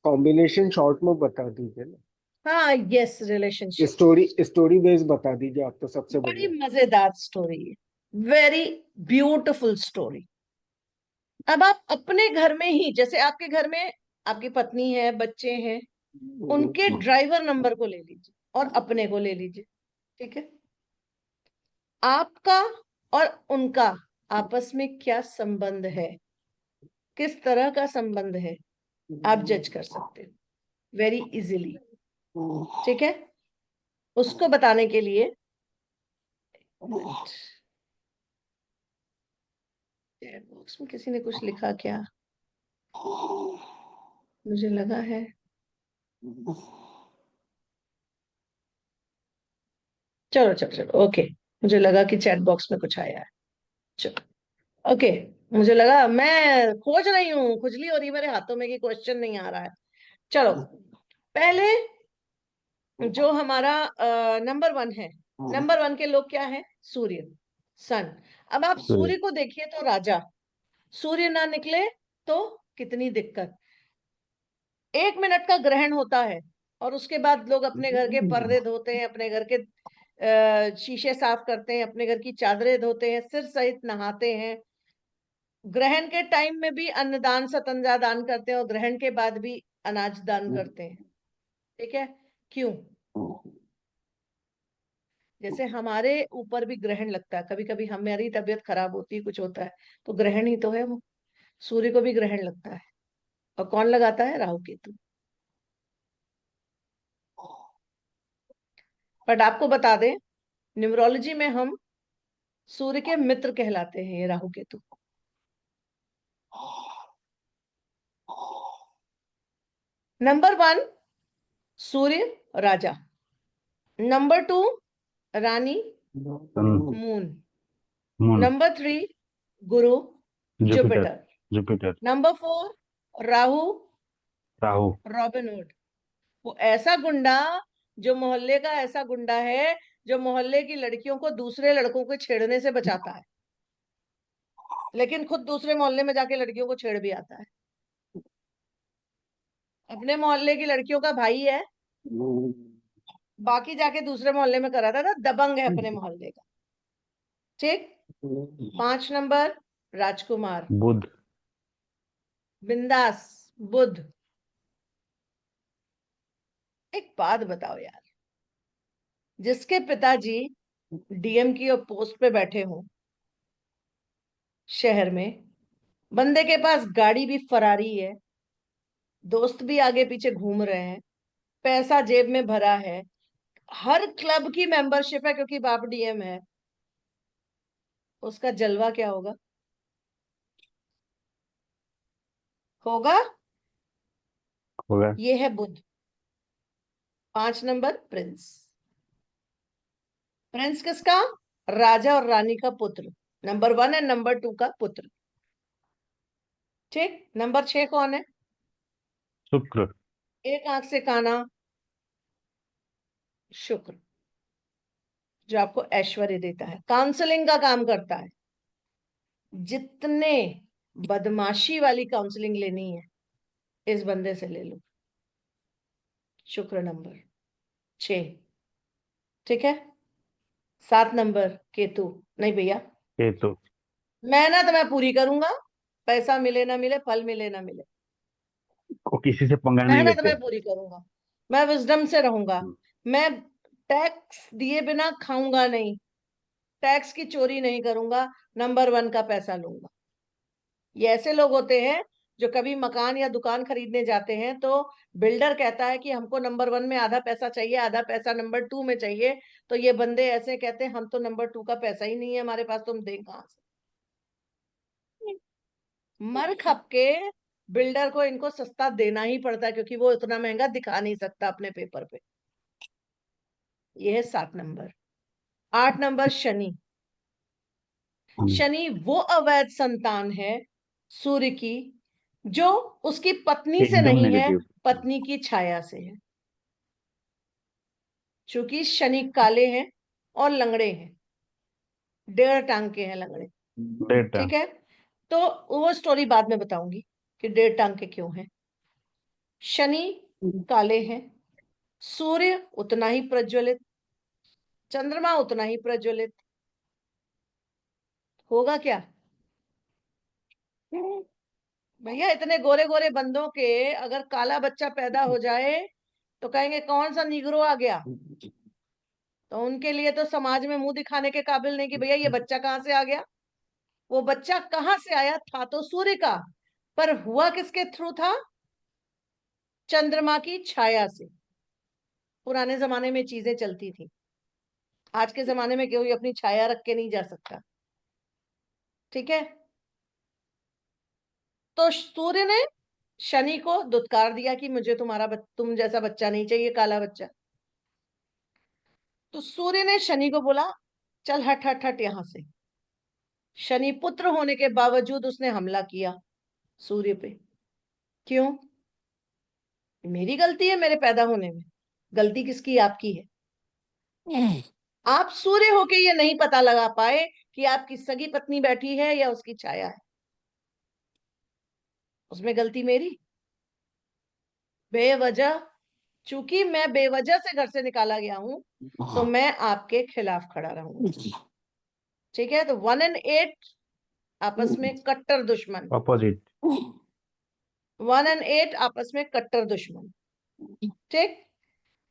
कॉम्बिनेशन शॉर्ट में बता दीजिए ना। हाँ, यस, रिलेशनशिप। स्टोरी बेस बता दीजिए, आप तो सबसे बड़ी बढ़िया। मजेदार स्टोरी है, वेरी ब्यूटिफुल स्टोरी। अब आप अपने घर में ही, जैसे आपके घर में आपकी पत्नी है, बच्चे हैं, उनके ड्राइवर नंबर को ले लीजिए और अपने को ले लीजिए। ठीक है, आपका और उनका आपस में क्या संबंध है, किस तरह का संबंध है, आप जज कर सकते हो वेरी इजीली। ठीक है, उसको बताने के लिए चैट बॉक्स में किसी ने कुछ लिखा क्या, मुझे लगा है। चलो चलो चलो, ओके, मुझे लगा कि चैट बॉक्स में कुछ आया है। चलो ओके, मुझे लगा, मैं खोज रही हूँ, खुजली हो रही है मेरे हाथों में कि क्वेश्चन नहीं आ रहा है। चलो, पहले जो हमारा नंबर 1 है, नंबर 1 के लोग क्या है, सूर्य, सन। अब आप सूर्य को देखिए तो राजा, सूर्य ना निकले तो कितनी दिक्कत। 1 मिनट का ग्रहण होता है और उसके बाद लोग अपने घर के पर्दे धोते हैं, अपने घर के शीशे साफ करते हैं, अपने घर की चादरें धोते हैं, सिर सहित नहाते हैं। ग्रहण के टाइम में भी अन्नदान सतंजा दान करते हैं और ग्रहण के बाद भी अनाज दान करते हैं। ठीक है, क्यों? जैसे हमारे ऊपर भी ग्रहण लगता है, कभी कभी हमारी तबीयत खराब होती है, कुछ होता है, तो ग्रहण ही तो है वो। सूर्य को भी ग्रहण लगता है, और कौन लगाता है, राहु केतु। बट आपको बता दें, न्यूमरोलॉजी में हम सूर्य के मित्र कहलाते हैं, ये राहु केतु। नंबर 1 सूर्य राजा, नंबर 2 रानी मून, मून। नंबर 3 गुरु Jupiter. Jupiter, Jupiter. Number 4 Rahu Rahu. Robin hood, वो ऐसा गुंडा जो मोहल्ले का ऐसा गुंडा है जो मोहल्ले की लड़कियों को दूसरे लड़कों को छेड़ने से बचाता है, लेकिन खुद दूसरे मोहल्ले में जाके लड़कियों को छेड़ भी आता है। अपने मोहल्ले की लड़कियों का भाई है, बाकी जाके दूसरे मोहल्ले में कराता था, दबंग है अपने मोहल्ले का। ठीक, 5 नंबर राजकुमार, बुध। बिंदास, बुध। एक बात बताओ यार, जिसके पिताजी डीएम की पोस्ट पे बैठे हों शहर में, बंदे के पास गाड़ी भी फरारी है, दोस्त भी आगे पीछे घूम रहे हैं, पैसा जेब में भरा है, हर क्लब की मेंबरशिप है क्योंकि बाप डीएम है, उसका जलवा क्या होगा? होगा, होगा। ये है बुध। 5 नंबर प्रिंस, प्रिंस किसका? राजा और रानी का पुत्र, नंबर 1 एंड नंबर 2 का पुत्र। ठीक, नंबर 6 कौन है? शुक्र। एक आंख से काना, शुक्र, जो आपको ऐश्वर्य देता है, काउंसलिंग का काम करता है। जितने बदमाशी वाली काउंसलिंग लेनी है इस बंदे से ले लो, शुक्र नंबर 6। ठीक है, 7 नंबर केतु, नहीं भैया, केतु। मेहनत मैं पूरी करूंगा, पैसा मिले ना मिले, फल मिले ना मिले, को किसी से पंगा नहीं मेहनत लेते। मैं पूरी करूंगा, मैं विजडम से रहूंगा, मैं टैक्स दिए बिना खाऊंगा नहीं, टैक्स की चोरी नहीं करूंगा, नंबर 1 का पैसा लूंगा। ये ऐसे लोग होते हैं जो कभी मकान या दुकान खरीदने जाते हैं तो बिल्डर कहता है कि हमको नंबर 1 में आधा पैसा चाहिए, आधा पैसा नंबर 2 में चाहिए, तो ये बंदे ऐसे कहते हैं हम तो नंबर 2 का पैसा ही नहीं है हमारे पास, तुम दें कहां से। मर खप के बिल्डर को इनको सस्ता देना ही पड़ता है क्योंकि वो इतना महंगा दिखा नहीं सकता अपने पेपर पे। ये है 7 नंबर। 8 नंबर शनि। शनि वो अवैध संतान है सूर्य की जो उसकी पत्नी से एकदम नहीं है, नेगेटिव। पत्नी की छाया से है। चूंकि शनि काले हैं और लंगड़े हैं, 1.5 टांग के हैं लंगड़े। बेटा ठीक है, तो वो स्टोरी बाद में बताऊंगी कि 1.5 टांग के क्यों हैं। शनि काले हैं, सूर्य उतना ही प्रज्वलित, चंद्रमा उतना ही प्रज्वलित। होगा क्या भैया, इतने गोरे गोरे बंदों के अगर काला बच्चा पैदा हो जाए तो कहेंगे कौन सा निग्रो आ गया। तो उनके लिए तो समाज में मुंह दिखाने के काबिल नहीं कि भैया ये बच्चा कहां से आ गया। वो बच्चा कहां से आया, था तो सूर्य का, पर हुआ किसके थ्रू था, चंद्रमा की छाया से। पुराने जमाने में चीजें चलती थी, आज के जमाने में कोई अपनी छाया रख के नहीं जा सकता। ठीक है, तो सूर्य ने शनि को दुत्कार दिया कि मुझे तुम जैसा बच्चा नहीं चाहिए, काला बच्चा। तो सूर्य ने शनि को बोला चल हट हट हट यहां से। शनि पुत्र होने के बावजूद उसने हमला किया सूर्य पे। क्यों? मेरी गलती है मेरे पैदा होने में, गलती किसकी? आपकी है। आप सूर्य होके ये नहीं पता लगा पाए कि आपकी सगी पत्नी बैठी है या उसकी छाया है, उसमें गलती मेरी। बेवजह, चूंकि मैं बेवजह से घर से निकाला गया हूं तो मैं आपके खिलाफ खड़ा रहूंगा। ठीक है, तो 1 और 8 आपस में कट्टर दुश्मन। अपोजिट। 1 और 8 आपस में कट्टर दुश्मन। ठीक,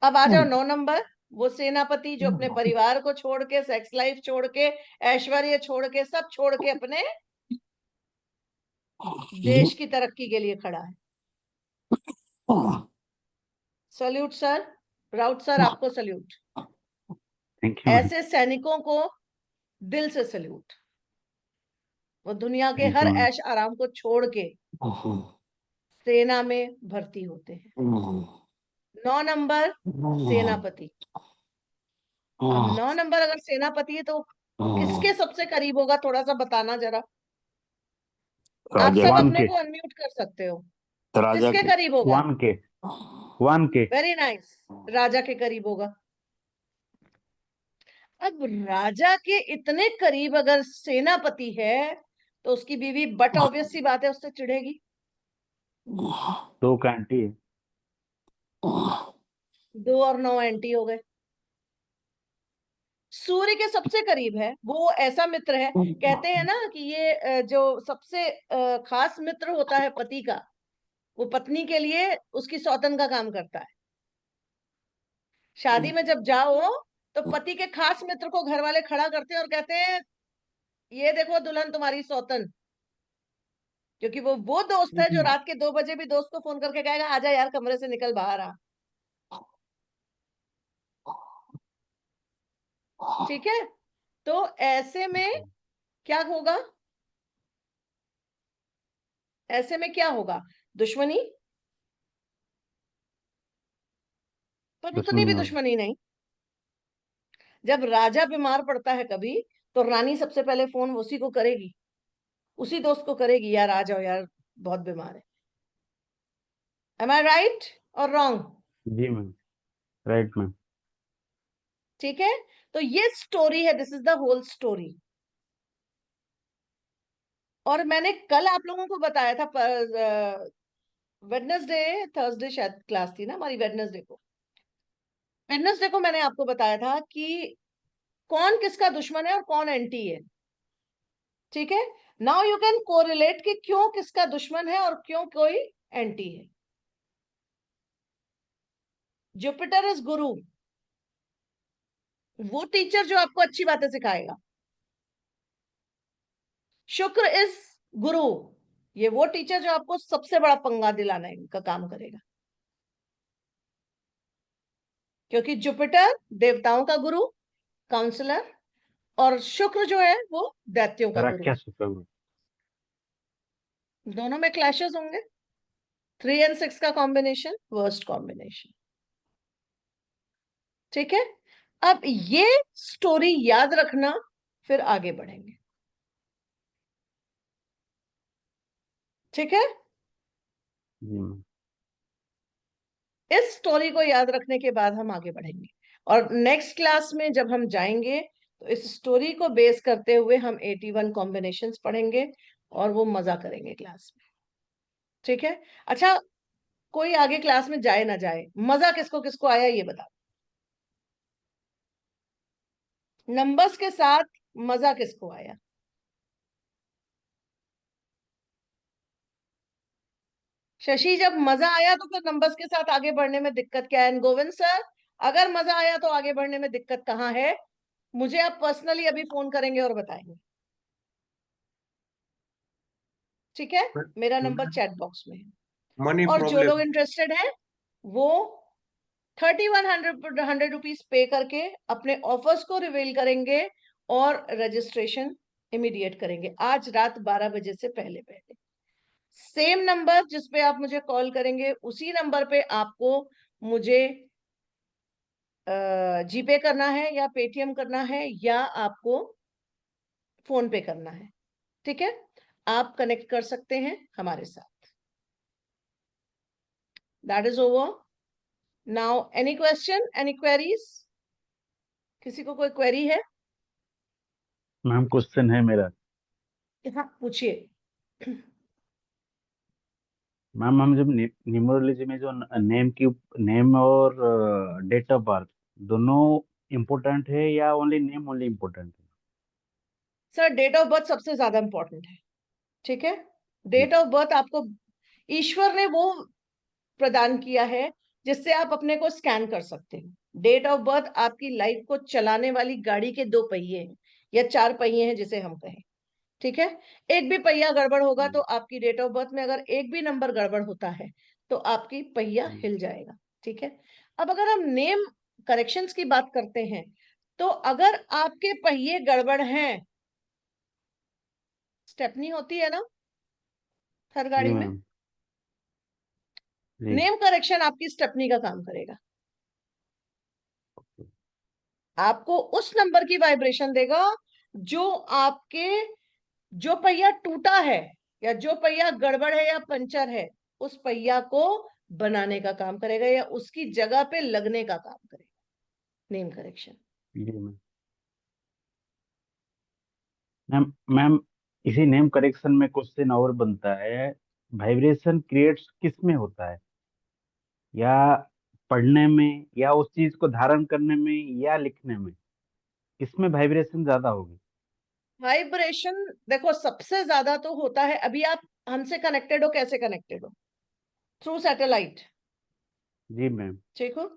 अब आ जाओ 9 नंबर। वो सेनापति जो अपने परिवार को छोड़ के, सेक्स लाइफ छोड़ के, ऐश्वर्य छोड़ के, सब छोड़ के अपने देश की तरक्की के लिए खड़ा है। सल्यूट सर, राउत सर, आपको सल्यूट। Thank you. ऐसे सैनिकों को दिल से सल्यूट। वो दुनिया के Thank हर you. ऐश आराम को छोड़ के सेना में भर्ती होते हैं। 9 नंबर सेनापति। अब 9 नंबर अगर सेनापति है तो किसके सबसे करीब होगा, थोड़ा सा बताना जरा। आप सब वन अपने के। को अनम्यूट कर सकते हो। राजा किसके के। करीब होगा? 1 के। 1 के। वेरी नाइस, राजा के करीब होगा। अब राजा के इतने करीब अगर सेनापति है तो उसकी बीवी बट ऑब्वियस सी बात है उससे चिढ़ेगी। 2 का एंटी है। 2 और 9 एंटी हो गए। सूर्य के सबसे करीब है, वो ऐसा मित्र है, कहते हैं ना कि ये जो सबसे खास मित्र होता है पति का, वो पत्नी के लिए उसकी सौतन का काम करता है। शादी में जब जाओ तो पति के खास मित्र को घर वाले खड़ा करते हैं और कहते हैं ये देखो दुल्हन तुम्हारी सौतन। क्योंकि वो दोस्त है जो रात के 2 बजे भी दोस्त को फोन करके कहेगा आजा यार कमरे से निकल बाहर आ। ठीक है, तो ऐसे में क्या होगा, ऐसे में क्या होगा? दुश्मनी, पर उतनी भी दुश्मनी नहीं। जब राजा बीमार पड़ता है कभी तो रानी सबसे पहले फोन उसी को करेगी, उसी दोस्त को करेगी, यार आ जाओ यार बहुत बीमार है। एम आई राइट और रॉन्ग? जी मैम, राइट मैम। ठीक है, तो ये स्टोरी है, this is the whole story. और मैंने कल आप लोगों को बताया था, वेडनेसडे थर्सडे शायद क्लास थी ना हमारी, वेडनेसडे को मैंने आपको बताया था कि कौन किसका दुश्मन है और कौन एंटी है। ठीक है, नाउ यू कैन कोरिलेट कि क्यों किसका दुश्मन है और क्यों कोई एंटी है। जुपिटर इज गुरु, वो टीचर जो आपको अच्छी बातें सिखाएगा। शुक्र इज गुरु, ये वो टीचर जो आपको सबसे बड़ा पंगा दिलाने का काम करेगा, क्योंकि जुपिटर देवताओं का गुरु, काउंसलर, और शुक्र जो है वो दैत्यों का गुरु। क्या सुपर दोनों में क्लैशेस होंगे। 3 और 6 का कॉम्बिनेशन वर्स्ट कॉम्बिनेशन। ठीक है, अब ये स्टोरी याद रखना, फिर आगे बढ़ेंगे। ठीक है, जी मैम। इस स्टोरी को याद रखने के बाद हम आगे बढ़ेंगे, और नेक्स्ट क्लास में जब हम जाएंगे तो इस स्टोरी को बेस करते हुए हम 81 कॉम्बिनेशंस पढ़ेंगे और वो मजा करेंगे क्लास में। ठीक है, अच्छा, कोई आगे क्लास में जाए ना जाए, मजा किसको किसको आया ये बता। नंबर्स के साथ मजा किसको आया? शशि, जब मजा आया तो फिर नंबर्स के साथ आगे बढ़ने में दिक्कत क्या है? गोविंद सर, अगर मजा आया तो आगे बढ़ने में दिक्कत कहाँ है? मुझे आप पर्सनली अभी फोन करेंगे और बताएंगे। ठीक है, मेरा नंबर चैट बॉक्स में है। मनी और जो लोग प्रॉब्लम। इंटरेस्टेड हैं वो 3100 रुपीज पे करके अपने ऑफर्स को रिवील करेंगे और रजिस्ट्रेशन इमीडिएट करेंगे आज रात 12 बजे से पहले पहले। सेम नंबर जिस पे आप मुझे कॉल करेंगे, उसी नंबर पे आपको मुझे जीपे करना है या पेटीएम करना है या आपको फोन पे करना है। ठीक है, आप कनेक्ट कर सकते हैं हमारे साथ। That is over now. Any question, any queries? किसी को कोई क्वेरी है? मैम क्वेश्चन है मेरा। हाँ, पूछिए। मैम हम जब न्यूमरोलॉजी में जो नेम और डेट ऑफ बर्थ दोनों इम्पोर्टेंट है या ओनली नेम ओनली इम्पोर्टेंट है? सर, डेट ऑफ बर्थ सबसे ज्यादा इंपॉर्टेंट है। ठीक है, जी डेट ऑफ बर्थ आपको ईश्वर ने वो प्रदान किया है जिससे आप अपने को स्कैन कर सकते हैं। डेट ऑफ बर्थ आपकी लाइफ को चलाने वाली गाड़ी के 2 पहिए हैं या 4 पहिए हैं जिसे हम कहें। ठीक है, एक भी पहिया गड़बड़ होगा तो आपकी डेट ऑफ बर्थ में अगर एक भी नंबर गड़बड़ होता है तो आपकी पहिया हिल जाएगा। ठीक है, अब अगर हम नेम करेक्शंस की बात करते हैं तो अगर आपके पहिए गड़बड़ हैं, स्टेपनी होती है ना हर जी गाड़ी में, मैम। जी नेम करेक्शन आपकी स्टेपनी का काम करेगा। आपको उस नंबर की वाइब्रेशन देगा जो आपके, जो पहिया टूटा है या जो पहिया गड़बड़ है या पंचर है, उस पहिया को बनाने का काम करेगा या उसकी जगह पे लगने का काम करेगा नेम करेक्शन। जी मैम। मैम मैम इसी नेम करेक्शन में क्वेश्चन और बनता है, वाइब्रेशन क्रिएट्स किस में होता है? या पढ़ने में, या उस चीज को धारण करने में, या लिखने में? किसमें वाइब्रेशन ज्यादा होगी? वाइब्रेशन देखो सबसे ज्यादा तो होता है, अभी आप हमसे कनेक्टेड हो, कैसे कनेक्टेड हो? Through satellite. जी मैम। ठीक हो,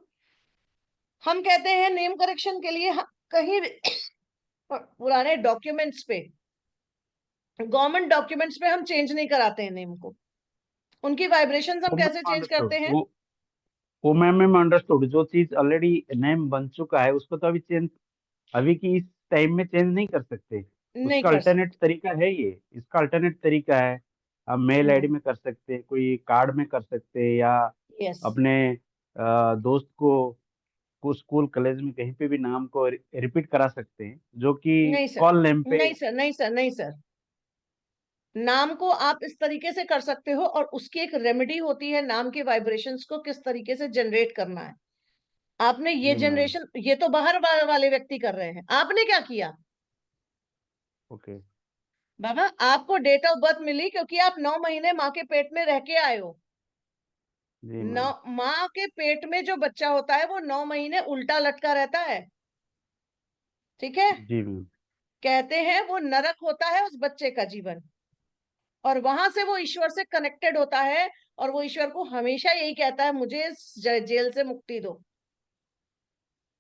हम कहते हैं नेम करेक्शन के लिए कहीं भी पुराने डॉक्यूमेंट्स पे, गवर्नमेंट डॉक्यूमेंट्स पे हम चेंज नहीं कराते हैं नेम को। उनकी वाइब्रेशंस हम वो कैसे मैम चेंज अंडरस्टूड, करते हैं? वो मैम अंडरस्टूड, जो चीज ऑलरेडी नेम बन चुका है उसको तो अभी चेंज, अभी की इस टाइम में चेंज नहीं कर सकते। नहीं उसका कर अल्टरनेट सकते। तरीका है ये, इसका अल्टरनेट तरीका है। आप मेल आईडी में कर सकते हैं, कोई कार्ड में कर सकते हैं, या यस। अपने दोस्त को स्कूल कॉलेज में कहीं पे भी नाम को रिपीट करा सकते हैं, जो कि नहीं सर, कॉल नेम पे। नहीं सर, नहीं सर, नहीं सर, नाम को आप इस तरीके से कर सकते हो और उसकी एक रेमेडी होती है नाम के वाइब्रेशंस को किस तरीके से जनरेट करना है। आपने ये जी मैम। जनरेशन, ये तो बाहर वाले व्यक्ति कर रहे हैं, आपने क्या किया? ओके। बाबा, आपको डेट ऑफ बर्थ मिली क्योंकि आप 9 महीने माँ के पेट में रह के आए हो। जी नौ, मैम। माँ के पेट में जो बच्चा होता है वो 9 महीने उल्टा लटका रहता है। ठीक है, जी मैम। कहते हैं वो नरक होता है उस बच्चे का जीवन, और वहां से वो ईश्वर से कनेक्टेड होता है और वो ईश्वर को हमेशा यही कहता है मुझे इस जेल से मुक्ति दो।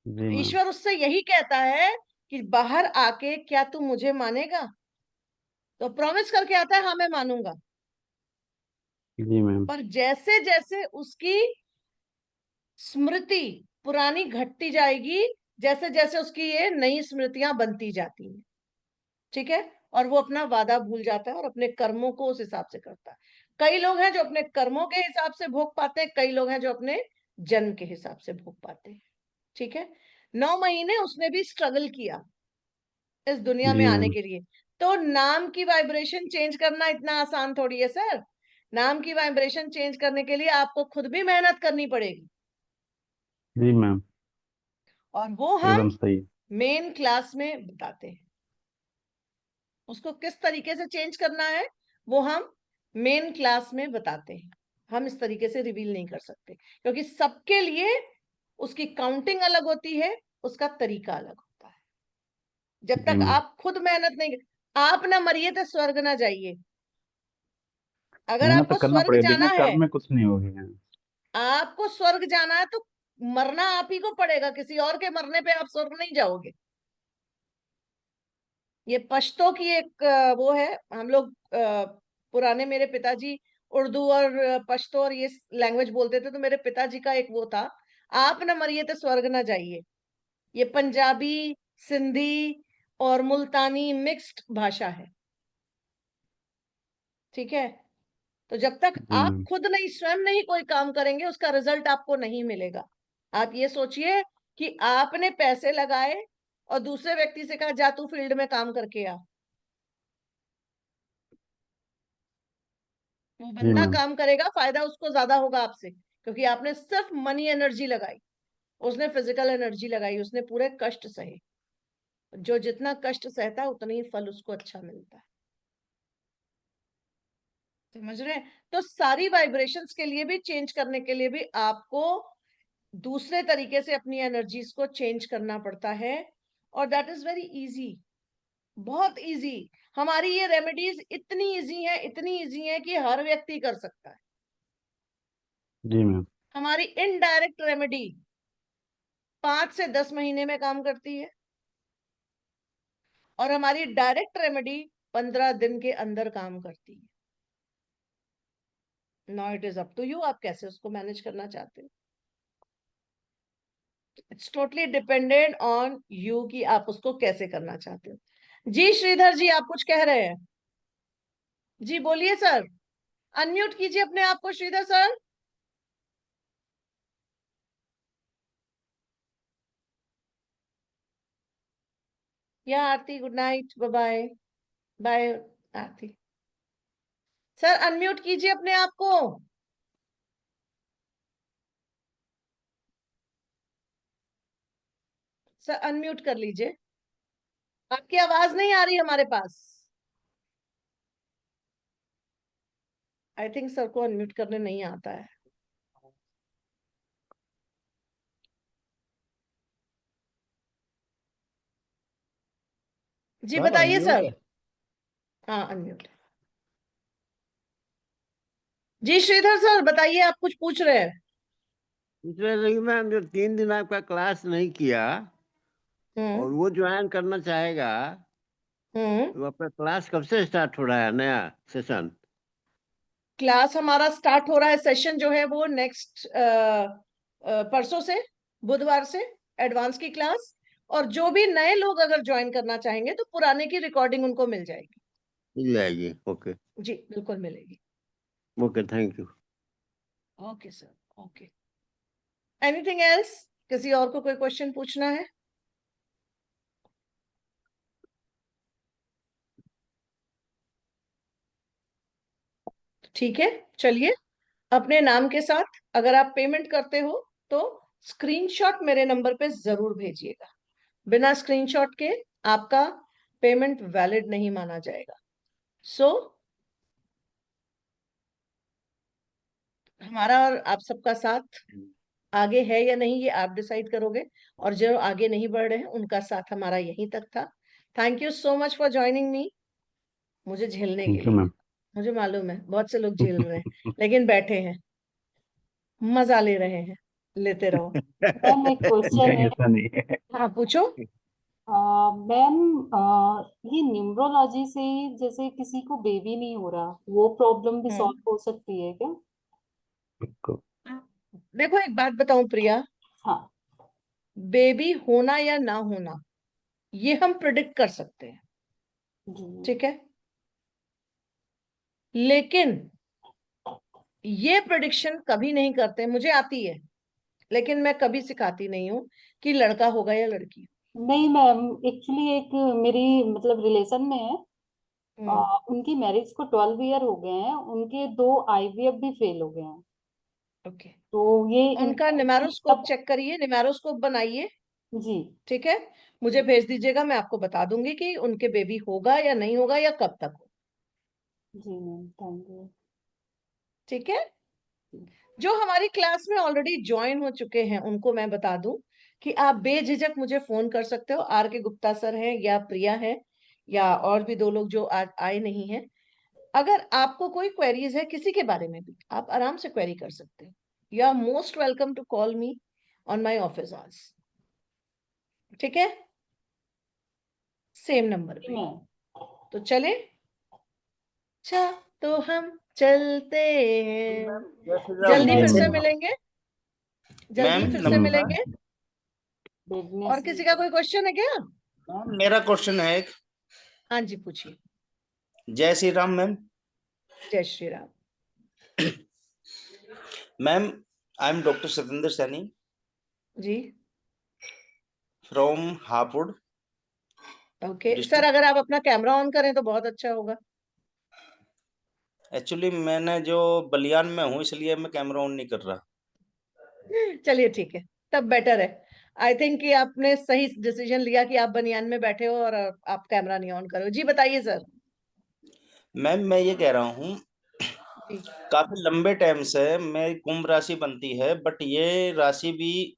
जी मैम। ईश्वर उससे यही कहता है कि बाहर आके क्या तू मुझे मानेगा? तो प्रॉमिस करके आता है हाँ मैं मानूंगा। जी मैम। पर जैसे जैसे उसकी स्मृति पुरानी घटती जाएगी, जैसे जैसे उसकी ये नई स्मृतियां बनती जाती हैं, ठीक है, और वो अपना वादा भूल जाता है और अपने कर्मों को उस हिसाब से करता है। कई लोग हैं जो अपने कर्मों के हिसाब से भोग पाते हैं, कई लोग हैं जो अपने जन्म के हिसाब से भोग पाते हैं, ठीक है। 9 महीने उसने भी स्ट्रगल किया इस दुनिया में जी आने मैम। के लिए। तो नाम की वाइब्रेशन चेंज करना इतना आसान थोड़ी है सर। नाम की वाइब्रेशन चेंज करने के लिए आपको खुद भी मेहनत करनी पड़ेगी, जी मैम, और वो एकदम हम सही। मेन क्लास में बताते हैं। उसको किस तरीके से चेंज करना है वो हम मेन क्लास में बताते हैं। हम इस तरीके से रिवील नहीं कर सकते, क्योंकि सबके लिए उसकी काउंटिंग अलग होती है, उसका तरीका अलग होता है। जब जी तक मैम, आप खुद मेहनत नहीं, आप ना मरिए तो स्वर्ग ना जाइए। अगर मेहनत तो आपको करना स्वर्ग पड़ेगा, जाना बिना है, कर्म में कुछ नहीं होगी मैम। आपको स्वर्ग जाना है तो मरना आप ही को पड़ेगा, किसी और के मरने पे आप स्वर्ग नहीं जाओगे। ये पश्तो की एक वो है। हम लोग पुराने, मेरे पिताजी उर्दू और पश्तो और ये लैंग्वेज बोलते थे, तो मेरे पिताजी का एक वो था, आप ना मरिए तो स्वर्ग ना जाइए। ये पंजाबी, सिंधी और मुल्तानी मिक्स्ड भाषा है, ठीक है। तो जब तक जी आप मैम। खुद नहीं, स्वयं नहीं कोई काम करेंगे, उसका रिजल्ट आपको नहीं मिलेगा। आप ये सोचिए कि आपने पैसे लगाए और दूसरे व्यक्ति से कहा जा तू फील्ड में काम करके आ, वो जी बंदा मैम। काम करेगा, फायदा उसको ज्यादा होगा आपसे, क्योंकि आपने सिर्फ मनी एनर्जी लगाई, उसने फिजिकल एनर्जी लगाई, उसने पूरे कष्ट सहे। जो जितना कष्ट सहता है उतना ही फल उसको अच्छा मिलता है, समझ रहे हैं। तो सारी वाइब्रेशंस के लिए भी, चेंज करने के लिए भी आपको दूसरे तरीके से अपनी एनर्जीज को चेंज करना पड़ता है, और दैट इज वेरी इजी, बहुत इजी। हमारी ये रेमेडीज इतनी इजी है, इतनी इजी है कि हर व्यक्ति कर सकता है। जी मैम। हमारी इनडायरेक्ट रेमेडी 5 से 10 महीने में काम करती है, और हमारी डायरेक्ट रेमेडी 15 दिन के अंदर काम करती है। Now it is up to you, आप कैसे उसको मैनेज करना चाहते हो। It's totally dependent on you कि आप उसको कैसे करना चाहते हो। जी श्रीधर जी, आप कुछ कह रहे हैं? जी बोलिए सर, अनम्यूट कीजिए अपने आप को श्रीधर सर। या Aarti, good night, bye bye. Bye Aarti. Sir unmute कीजिए अपने आप को। सर अनम्यूट कर लीजिए, आपकी आवाज नहीं आ रही हमारे पास। आई थिंक सर को अनम्यूट करने नहीं आता है। जी सर बताइए अनम्यूट सर। है। हाँ अनम्यूट। जी श्रीधर सर बताइए, आप कुछ पूछ रहे हैं? इसलिए रही मैम, जो 3 दिन आपका क्लास नहीं किया हम्म। और वो ज्वाइन करना चाहेगा, हम्म। तो आपका क्लास कब से स्टार्ट हो रहा है, नया सेशन? क्लास हमारा स्टार्ट हो रहा है, सेशन जो है वो नेक्स्ट परसों से, बुधवार से एडवांस की क्लास। और जो भी नए लोग अगर ज्वाइन करना चाहेंगे तो पुराने की रिकॉर्डिंग उनको मिल जाएगी। मिल जाएगी। ओके। जी बिल्कुल मिलेगी। Okay, thank you. Okay sir, okay. Anything else? किसी और को कोई क्वेश्चन पूछना है? ठीक है, चलिए। अपने नाम के साथ अगर आप पेमेंट करते हो तो स्क्रीनशॉट मेरे नंबर पे जरूर भेजिएगा। बिना स्क्रीनशॉट के आपका पेमेंट वैलिड नहीं माना जाएगा। सो हमारा और आप सबका साथ आगे है या नहीं ये आप डिसाइड करोगे, और जो आगे नहीं बढ़ रहे हैं उनका साथ हमारा यहीं तक था। Thank you so much for joining me, मुझे झेलने के थैंक यू लिए। मैम। मुझे मालूम है बहुत से लोग झेल रहे हैं, लेकिन बैठे हैं, मजा ले रहे हैं, लेते रहो। मैम एक क्वेश्चन नहीं है। ऐसा नहीं है। हाँ पूछो। मैम, ये न्यूमरोलॉजी से ही जैसे किसी को बेबी नहीं हो रहा, वो प्रॉब्लम भी सॉल्व हो सकती है क्या? बिल्कुल। देखो एक बात बताऊं प्रिया, हाँ बेबी होना या ना होना ये हम प्रिडिक्ट कर सकते हैं, जी। ठीक है, लेकिन ये प्रिडिक्शन कभी नहीं करते, मुझे आती है लेकिन मैं कभी सिखाती नहीं हूँ कि लड़का होगा या लड़की। नहीं मैम, एक्चुअली एक मेरी मतलब रिलेशन में है, हम्म, उनकी मैरिज को 12 ईयर हो गए हैं, उनके 2 आईवीएफ भी फेल हो गए हैं। ओके, तो ये उनका इनका निमेरोस्कोप चेक करिए, निमेरोस्कोप बनाइए, जी ठीक है, मुझे भेज दीजिएगा, मैं आपको बता दूंगी कि उनके बेबी होगा या नहीं होगा या कब तक हो, जी मैम, थैंक यू। ठीक है। जो हमारी क्लास में ऑलरेडी ज्वाइन हो चुके हैं उनको मैं बता दूं कि आप बेझिझक मुझे फोन कर सकते हो, आर के गुप्ता सर हैं या प्रिया है या और भी 2 लोग जो आज आए नहीं हैं। अगर आपको कोई क्वेरीज है किसी के बारे में भी, आप आराम से क्वेरी कर सकते हो। You are most welcome to call me on my office hours, ठीक है, सेम नंबर जी पे। मैम। तो चले, अच्छा, तो हम चलते हैं, जय श्री राम। जल्दी जय फिर श्री से राम। मिलेंगे, मैम जल्दी फिर से नमस्कार। मिलेंगे। और वेडनेसडे। किसी का कोई क्वेश्चन है क्या? मैम मेरा क्वेश्चन है एक। हाँ जी, पूछिए। जय श्री राम मैम। जय Shri Ram. Ma'am I am doctor Satendra Saini ji, from Hapur okay sir, district. अगर आप अपना कैमरा ऑन करें तो बहुत अच्छा होगा। एक्चुअली मैंने जो बलियान में हूँ इसलिए मैं कैमरा ऑन नहीं कर रहा। चलिए ठीक है, तब बेटर है। आई थिंक कि आपने सही डिसीजन लिया कि आप बनियान में बैठे हो और आप कैमरा नहीं ऑन करो। जी बताइए सर। मैम मैं ये कह रहा हूँ जी। काफी लंबे टाइम से मेरी कुंभ राशि बनती है, बट ये राशि भी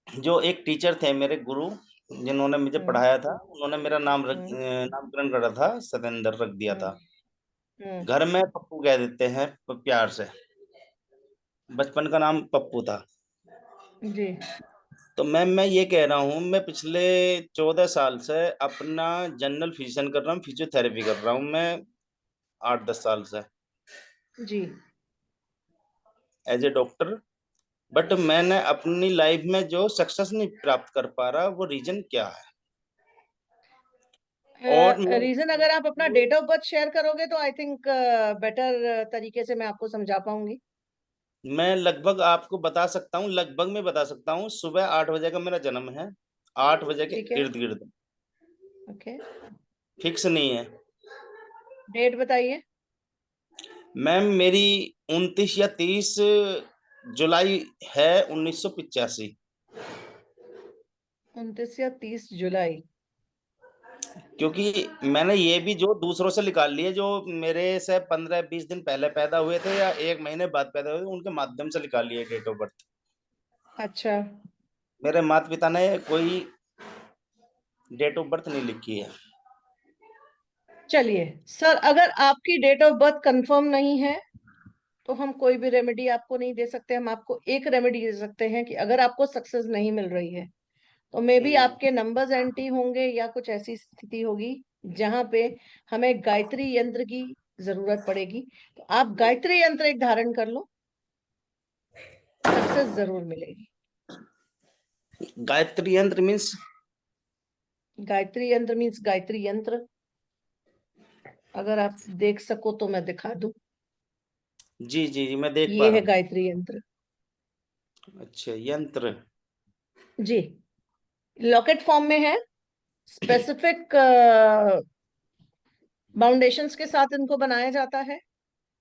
जो एक टीचर थे मेरे गुरु जिन्होंने मुझे हम्म पढ़ाया था, उन्होंने मेरा हम्म नामकरण करा था, सतेंद्र रख दिया हम्म था। हम्म घर में पप्पू कह देते हैं प्यार से। बचपन का नाम पप्पू था। जी। तो मैम मैं ये कह रहा हूँ, मैं पिछले 14 साल से अपना जनरल फिजिशियन कर रहा हूँ, फिजियोथेरेपी कर रहा हूँ मैं 8-10 साल से जी। As a doctor. बट मैंने अपनी लाइफ में जो सक्सेस नहीं प्राप्त कर पा रहा, वो रीजन क्या है? और रीजन अगर आप अपना डेट ऑफ बर्थ शेयर करोगे तो आई थिंक बेटर तरीके से मैं आपको समझा पाऊंगी। मैं लगभग आपको बता सकता हूँ, लगभग मैं बता सकता हूँ, सुबह 8 बजे का मेरा जन्म है, 8 बजे के ठीक है, इर्द गिर्द। ओके, फिक्स नहीं है। डेट बताइए। मैम मेरी 29 या 30 जुलाई है 1985। 29 या 30 जुलाई। क्योंकि मैंने ये भी जो दूसरों से निकाल लिए, जो मेरे से 15-20 दिन पहले पैदा हुए थे या 1 महीने बाद पैदा हुए थे, उनके माध्यम से निकाल लिए डेट ऑफ बर्थ। अच्छा, मेरे माता पिता ने कोई डेट ऑफ बर्थ नहीं लिखी है। चलिए सर, अगर आपकी डेट ऑफ बर्थ कंफर्म नहीं है तो हम कोई भी रेमेडी आपको नहीं दे सकते। हम आपको एक रेमेडी दे सकते हैं कि अगर आपको सक्सेस नहीं मिल रही है तो मे बी हम्म, आपके नंबर्स एंटी होंगे या कुछ ऐसी स्थिति होगी जहां पे हमें गायत्री यंत्र की जरूरत पड़ेगी। तो आप गायत्री यंत्र एक धारण कर लो, सक्सेस जरूर मिलेगी। गायत्री यंत्र मीन्स? गायत्री यंत्र मीन्स गायत्री यंत्र, अगर आप देख सको तो मैं दिखा दूं। जी जी जी, मैं देख पा ये रहा है हूँ। गायत्री यंत्र। अच्छा, यंत्र। जी, लॉकेट फॉर्म में है, स्पेसिफिक बाउंडेशंस के साथ इनको बनाया जाता है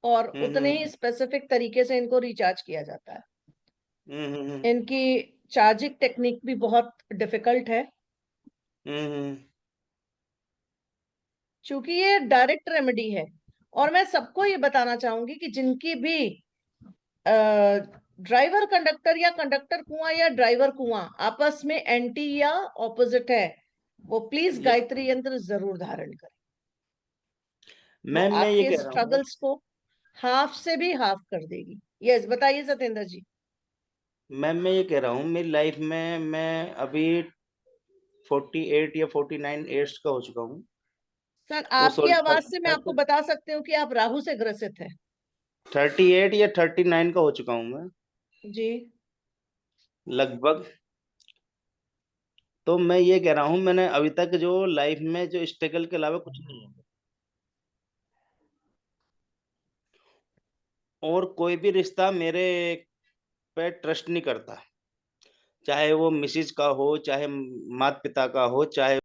और उतने ही हम्म स्पेसिफिक तरीके से इनको रिचार्ज किया जाता है। हम्म हम्म इनकी चार्जिंग टेक्निक भी बहुत डिफिकल्ट है, हम्म क्योंकि ये डायरेक्ट रेमेडी है। और मैं सबको ये बताना चाहूंगी कि जिनकी भी ड्राइवर कंडक्टर या कंडक्टर कुआं या ड्राइवर कुआं आपस में एंटी या ऑपोजिट है, वो प्लीज ये गायत्री यंत्र जरूर धारण करें। वो मैम मैं ये आपके कह रहा हूँ, स्ट्रगल्स को हाफ से भी हाफ कर देगी। यस, बताइए सत्येंद्र जी। मैम मैं ये कह रहा हूँ, मेरी लाइफ में मैं अभी 48 या 49 एड्स का हो चुका हूँ। सर ओ आपकी सॉरी, आवाज से मैं आपको बता सकती हूँ कि आप राहु से ग्रसित है। 38 या 39 का हो चुका हूँ मैं जी। लगभग। तो मैं ये कह रहा हूँ, मैंने अभी तक जो लाइफ में जो स्ट्रगल के अलावा कुछ नहीं है, और कोई भी रिश्ता मेरे पे ट्रस्ट नहीं करता, चाहे वो मिसेज का हो, चाहे माता पिता का हो, चाहे